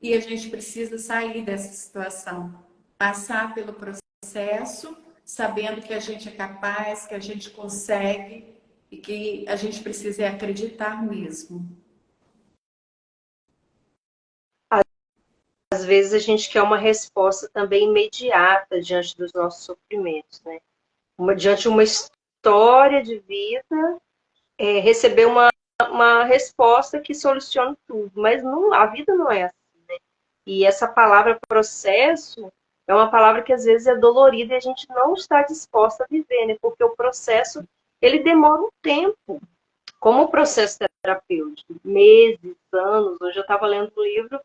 e a gente precisa sair dessa situação, passar pelo processo, sabendo que a gente é capaz, que a gente consegue e que a gente precisa acreditar mesmo.
Às vezes a gente quer uma resposta também imediata diante dos nossos sofrimentos, né? Diante de uma história de vida, receber uma resposta que solucione tudo, mas não, a vida não é assim, né? E essa palavra processo é uma palavra que às vezes é dolorida e a gente não está disposta a viver, né? Porque o processo, ele demora um tempo, como o processo terapêutico, meses, anos. Hoje eu estava lendo um livro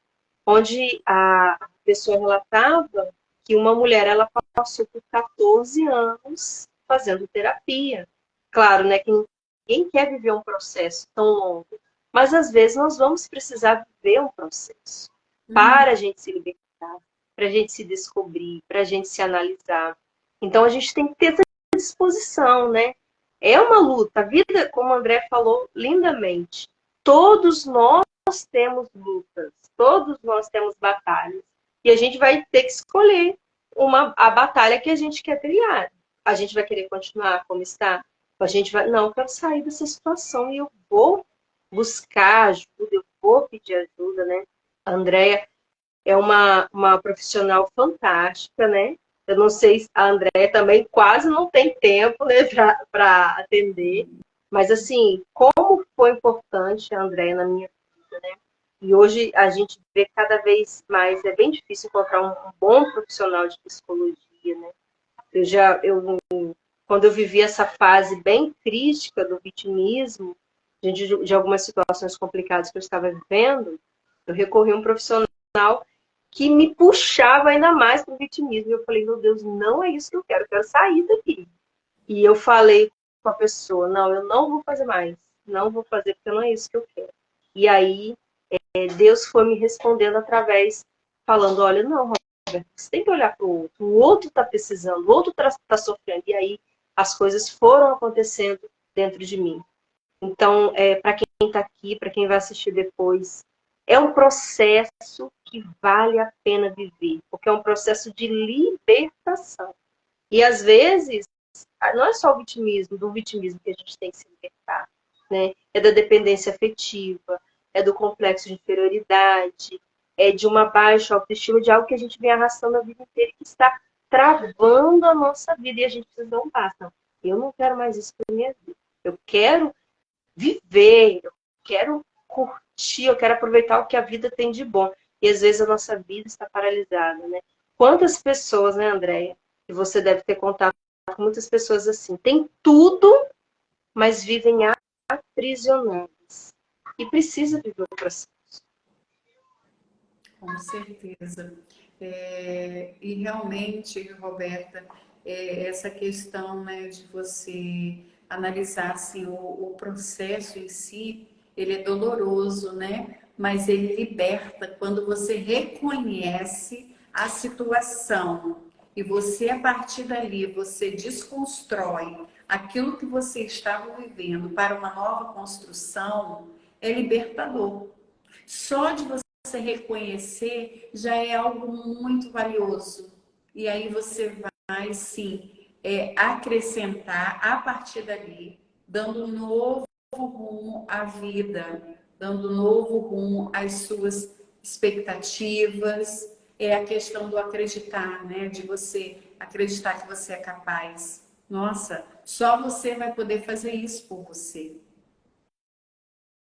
onde a pessoa relatava que uma mulher, ela passou por 14 anos fazendo terapia. Claro, né, que ninguém quer viver um processo tão longo, mas às vezes nós vamos precisar viver um processo para a gente se libertar, para a gente se descobrir, para a gente se analisar. Então a gente tem que ter essa disposição, né? É uma luta. A vida, como o André falou lindamente, todos nós temos lutas, todos nós temos batalhas. E a gente vai ter que escolher a batalha que a gente quer trilhar. A gente vai querer continuar como está, A gente vai, não, eu quero sair dessa situação e eu vou buscar ajuda, eu vou pedir ajuda, né? A Andrea é uma profissional fantástica, né? Eu não sei se a Andrea também quase não tem tempo, né, para atender, mas assim, como foi importante a Andrea na minha vida, né? E hoje a gente vê cada vez mais, é bem difícil encontrar um bom profissional de psicologia, né? Quando eu vivi essa fase bem crítica do vitimismo, de algumas situações complicadas que eu estava vivendo, eu recorri a um profissional que me puxava ainda mais para o vitimismo. E eu falei, meu Deus, não é isso que eu quero sair daqui. E eu falei com a pessoa, não, eu não vou fazer mais, não vou fazer porque não é isso que eu quero. E aí, Deus foi me respondendo através, falando, olha, não, Roberto, você tem que olhar para o outro está precisando, o outro está sofrendo. E aí, as coisas foram acontecendo dentro de mim. Então, para quem está aqui, para quem vai assistir depois, é um processo que vale a pena viver, porque é um processo de libertação. E às vezes, não é só o vitimismo, do vitimismo que a gente tem que se libertar, né? É da dependência afetiva, é do complexo de inferioridade, é de uma baixa autoestima, de algo que a gente vem arrastando a vida inteira e que está travando a nossa vida. E a gente precisa dar um passo. Não, eu não quero mais isso para minha vida. Eu quero viver, eu quero curtir, eu quero aproveitar o que a vida tem de bom. E às vezes a nossa vida está paralisada, né? Quantas pessoas, né, Andréia? E você deve ter contato com muitas pessoas assim. Tem tudo, mas vivem aprisionadas. E precisa viver o processo.
Com certeza. E realmente, Roberta, essa questão, né, de você analisar assim, o processo em si, ele é doloroso, né? Mas ele liberta quando você reconhece a situação e você, a partir dali, você desconstrói aquilo que você estava vivendo para uma nova construção, é libertador. Só de você reconhecer já é algo muito valioso. E aí você vai, sim, acrescentar a partir dali, dando um novo rumo à vida, dando um novo rumo às suas expectativas. É a questão do acreditar, né? De você acreditar que você é capaz. Nossa, só você vai poder fazer isso por você.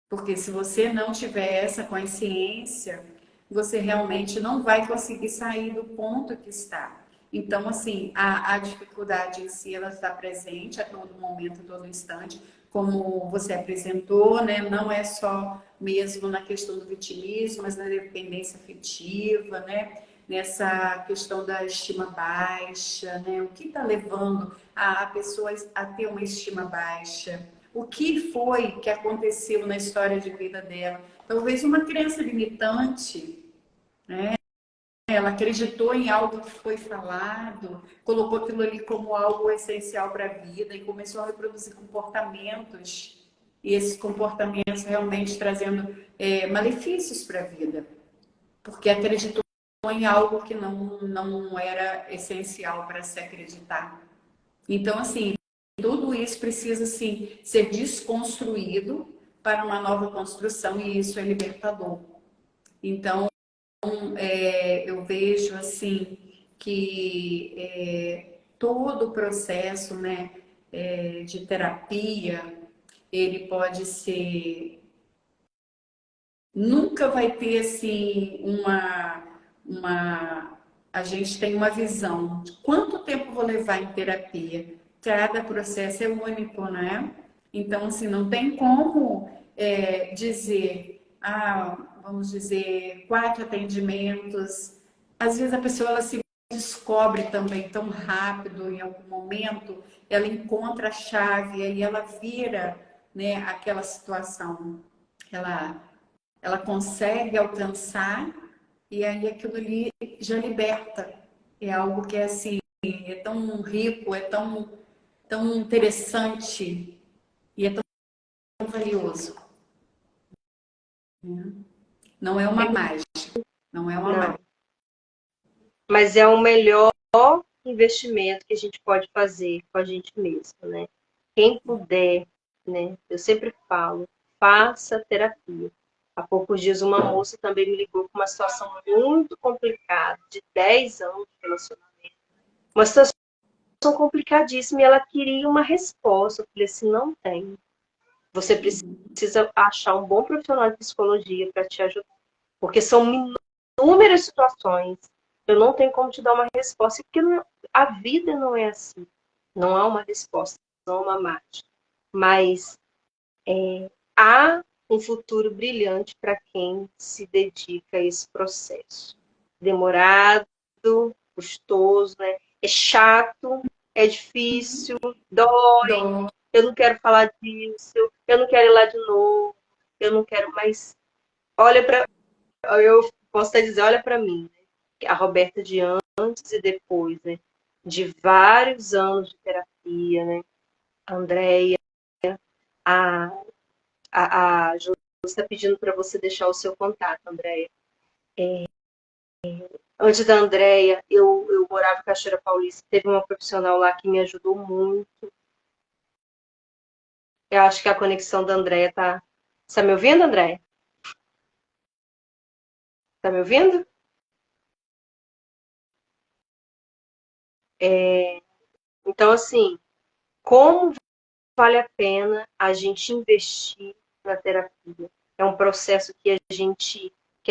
Porque se você não tiver essa consciência, você realmente não vai conseguir sair do ponto que está. Então, assim, a dificuldade em si, ela está presente a todo momento, a todo instante, como você apresentou, né? Não é só mesmo na questão do vitimismo, mas na dependência afetiva, né? Nessa questão da estima baixa, né? O que está levando a pessoa a ter uma estima baixa? O que foi que aconteceu na história de vida dela? Talvez uma crença limitante, né? Ela acreditou em algo que foi falado, colocou aquilo ali como algo essencial para a vida e começou a reproduzir comportamentos, e esses comportamentos realmente trazendo malefícios para a vida, porque acreditou em algo que não era essencial para se acreditar. Então, assim, tudo isso precisa, assim, ser desconstruído para uma nova construção e isso é libertador. Então, eu vejo, assim, que todo o processo, né, de terapia, ele pode ser... Nunca vai ter, assim, a gente tem uma visão de quanto tempo eu vou levar em terapia. Cada processo é único, né? Então, assim, não tem como dizer, vamos dizer, 4 atendimentos. Às vezes a pessoa ela se descobre também tão rápido, em algum momento, ela encontra a chave, aí ela vira, né, aquela situação. Ela consegue alcançar e aí aquilo ali já liberta. É algo que é assim, é tão rico, é tão interessante e é tão valioso. Não é uma mágica, não é uma
Não,
mágica.
mas é o melhor investimento que a gente pode fazer com a gente mesmo, né? quem puder, né? Eu sempre falo, faça terapia. Há poucos dias uma moça também me ligou com uma situação muito complicada, de 10 anos de relacionamento. Uma situação complicadíssima e ela queria uma resposta. Eu falei assim, não tem. Você precisa achar um bom profissional de psicologia para te ajudar. Porque são inúmeras situações. Eu não tenho como te dar uma resposta, porque a vida não é assim. Não há uma resposta, não há uma mágica. Mas há um futuro brilhante para quem se dedica a esse processo. Demorado, custoso, né? É chato, é difícil, dói.
Dó.
Eu não quero falar disso, eu não quero ir lá de novo, eu não quero mais. Olha para. Eu posso até dizer, olha para mim, né? A Roberta de antes e depois, né? De vários anos de terapia, né? A Andréia, a a Ju está pedindo para você deixar o seu contato, Andréia. Antes da Andréia, eu morava em Cachoeira Paulista, teve uma profissional lá que me ajudou muito. Eu acho que a conexão da Andréia tá. Você tá me ouvindo, Andréia? Tá me ouvindo? Então, assim, como vale a pena a gente investir na terapia? É um processo que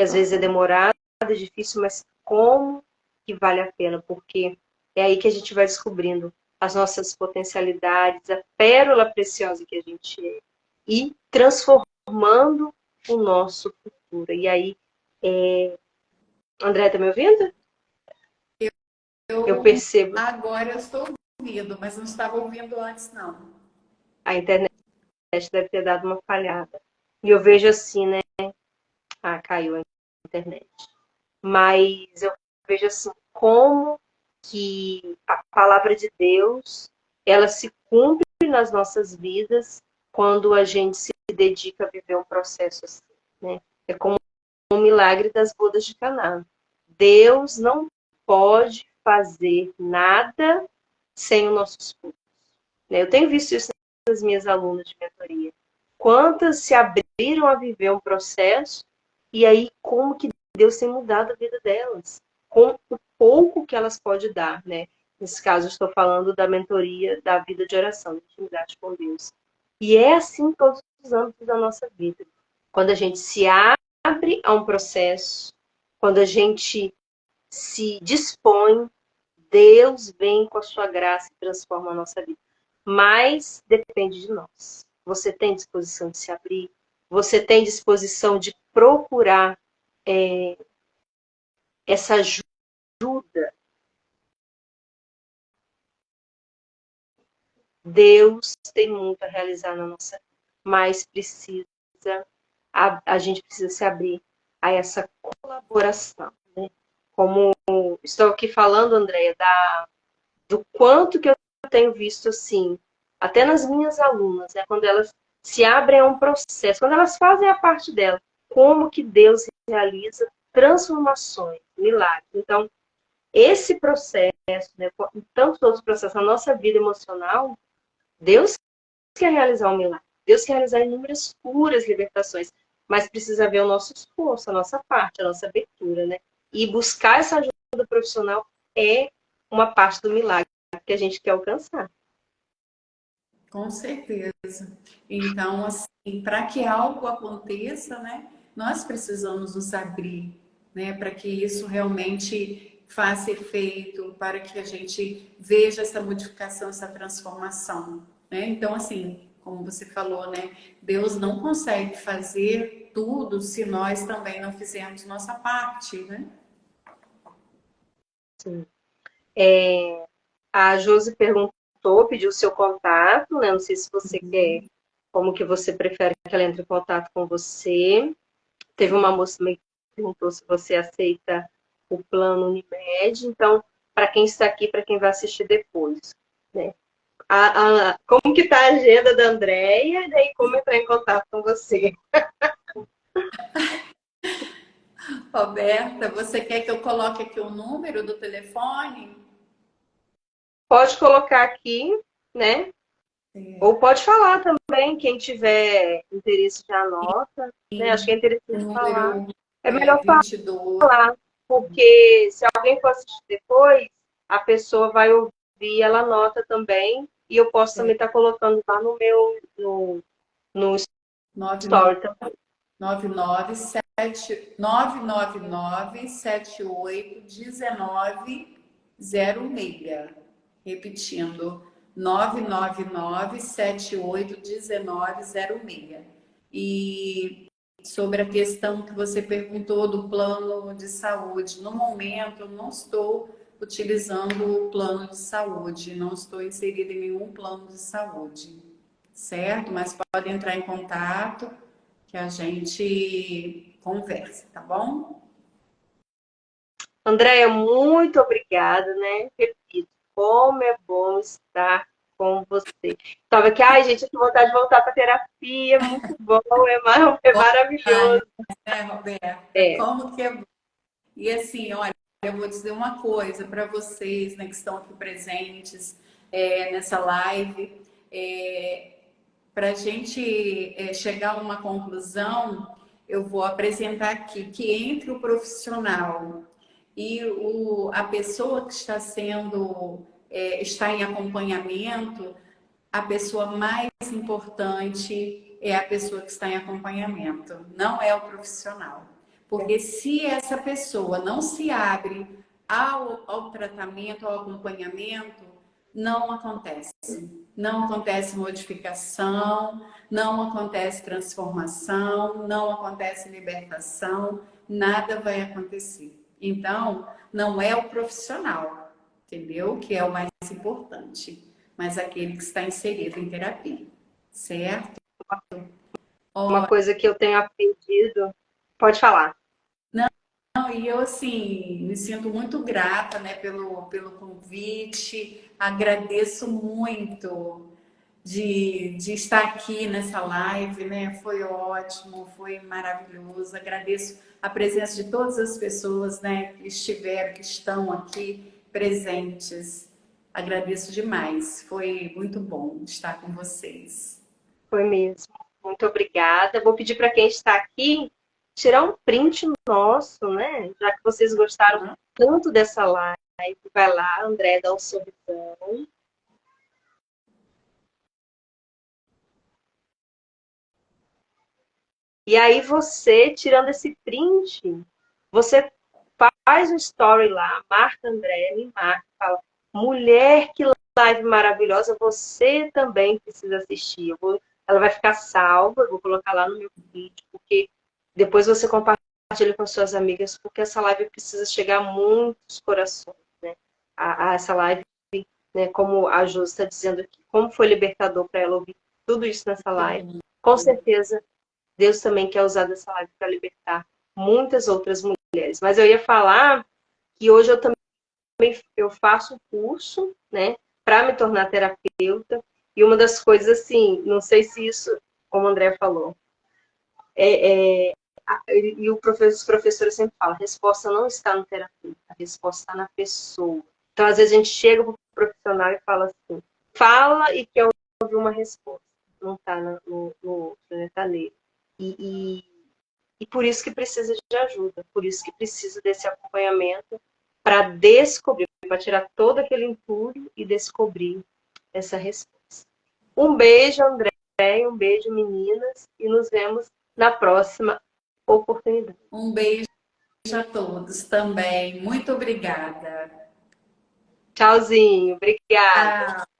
às vezes é demorado, é difícil, mas como que vale a pena? Porque é aí que a gente vai descobrindo as nossas potencialidades, a pérola preciosa que a gente é, e transformando o nosso futuro. E aí, André, tá me ouvindo? Eu
Eu
percebo,
agora eu estou ouvindo, mas não estava ouvindo antes, não.
a internet deve ter dado uma falhada. E eu vejo assim, né? Ah, caiu a internet. Mas eu vejo assim, como que a palavra de Deus, ela se cumpre nas nossas vidas quando a gente se dedica a viver um processo assim, né? É como um milagre das bodas de Caná. Deus não pode fazer nada sem o nosso esforço, né? Eu tenho visto isso nas minhas alunas de mentoria. Quantas se abriram a viver um processo e aí como que Deus tem mudado a vida delas, com o pouco que elas podem dar, né? Nesse caso, eu estou falando da mentoria da vida de oração, de intimidade com Deus. E é assim em todos os âmbitos da nossa vida. Quando a gente se abre a um processo, quando a gente se dispõe, Deus vem com a sua graça e transforma a nossa vida. Mas depende de nós. Você tem disposição de se abrir? Você tem disposição de procurar essa ajuda? Deus tem muito a realizar na nossa vida, mas a gente precisa se abrir a essa colaboração, né? Como estou aqui falando, Andréia, do quanto que eu tenho visto assim, até nas minhas alunas, né, quando elas se abrem a um processo, quando elas fazem a parte dela, como que Deus realiza transformações, milagres. Então, esse processo, né, e tantos outros processos na nossa vida emocional, Deus quer realizar um milagre, Deus quer realizar inúmeras curas, libertações, mas precisa ver o nosso esforço, a nossa parte, a nossa abertura, né? E buscar essa ajuda profissional é uma parte do milagre que a gente quer alcançar.
Com certeza. Então, assim, para que algo aconteça, né, nós precisamos nos abrir, né, para que isso realmente faça efeito, para que a gente veja essa modificação, essa transformação, né? Então, assim, como você falou, né, Deus não consegue fazer tudo se nós também não fizermos nossa parte, né?
Sim. A Josi perguntou, pediu o seu contato, né? Não sei se você quer, como que você prefere que ela entre em contato com você. Teve uma moça também que perguntou se você aceita o plano Unimed. Então, para quem está aqui, para quem vai assistir depois, né? Como que está a agenda da Andréia e daí como entrar em contato com você?
Roberta, você quer que eu coloque aqui o número do telefone?
Pode colocar aqui, né? Ou pode falar também, quem tiver interesse já anota, né? Acho que é
O
interessante falar.
número
É
é
melhor
22.
falar, porque se alguém for assistir depois, a pessoa vai ouvir, ela anota também, e eu posso também estar colocando lá no meu no story também.
999781906. Repetindo, 999781906. E sobre a questão que você perguntou do plano de saúde, no momento eu não estou utilizando o plano de saúde, não estou inserida em nenhum plano de saúde, certo? Mas pode entrar em contato que a gente conversa, tá bom?
Andréia, muito obrigada, né? Repito, como é bom estar com você. Estava aqui, ai, gente, eu tenho vontade de voltar para terapia, é muito bom, é
Ai,
maravilhoso.
né, Roberta?
É,
Como que é bom. E assim, olha, eu vou dizer uma coisa para vocês, né, que estão aqui presentes nessa live. Para a gente chegar a uma conclusão, eu vou apresentar aqui que entre o profissional e a pessoa que está está em acompanhamento, a pessoa mais importante é a pessoa que está em acompanhamento, não é o profissional. Porque se essa pessoa não se abre ao tratamento, ao acompanhamento, não acontece. Não acontece modificação, não acontece transformação, não acontece libertação, nada vai acontecer. Então, não é o profissional, entendeu? Que é o mais importante, mas aquele que está inserido em terapia, certo?
uma coisa que eu tenho aprendido, pode falar.
Não, e eu, assim, me sinto muito grata, né, pelo convite, agradeço muito de estar aqui nessa live, né? Foi ótimo, foi maravilhoso. Agradeço a presença de todas as pessoas, né, que estiveram, que estão aqui presentes. Agradeço demais. Foi muito bom estar com vocês.
Foi mesmo. Muito obrigada. Vou pedir para quem está aqui tirar um print nosso, né? Já que vocês gostaram tanto dessa live, vai lá, André, dá um sorrisão. E aí você, tirando esse print, você faz um story lá, marca André, me marca, fala, mulher, que live maravilhosa, você também precisa assistir. Ela vai ficar salva, eu vou colocar lá no meu vídeo, porque depois você compartilha com suas amigas, porque essa live precisa chegar a muitos corações, né? Essa live, né, como a Ju está dizendo aqui, como foi libertador para ela ouvir tudo isso nessa live, com certeza Deus também quer usar dessa live para libertar muitas outras mulheres. Mas eu ia falar que hoje eu também faço um curso, né, para me tornar terapeuta. E uma das coisas, assim, não sei se isso, como o André falou, e os professores sempre falam, a resposta não está no terapeuta, a resposta está na pessoa. Então, às vezes, a gente chega para o profissional e fala assim, fala e quer ouvir uma resposta. Não está no outro, né? Está nele. E por isso que precisa de ajuda, por isso que precisa desse acompanhamento para descobrir, para tirar todo aquele entulho e descobrir essa resposta. Um beijo, André, um beijo, meninas, e nos vemos na próxima oportunidade.
Um beijo a todos também. Muito obrigada.
Tchauzinho, obrigada.
Tchau.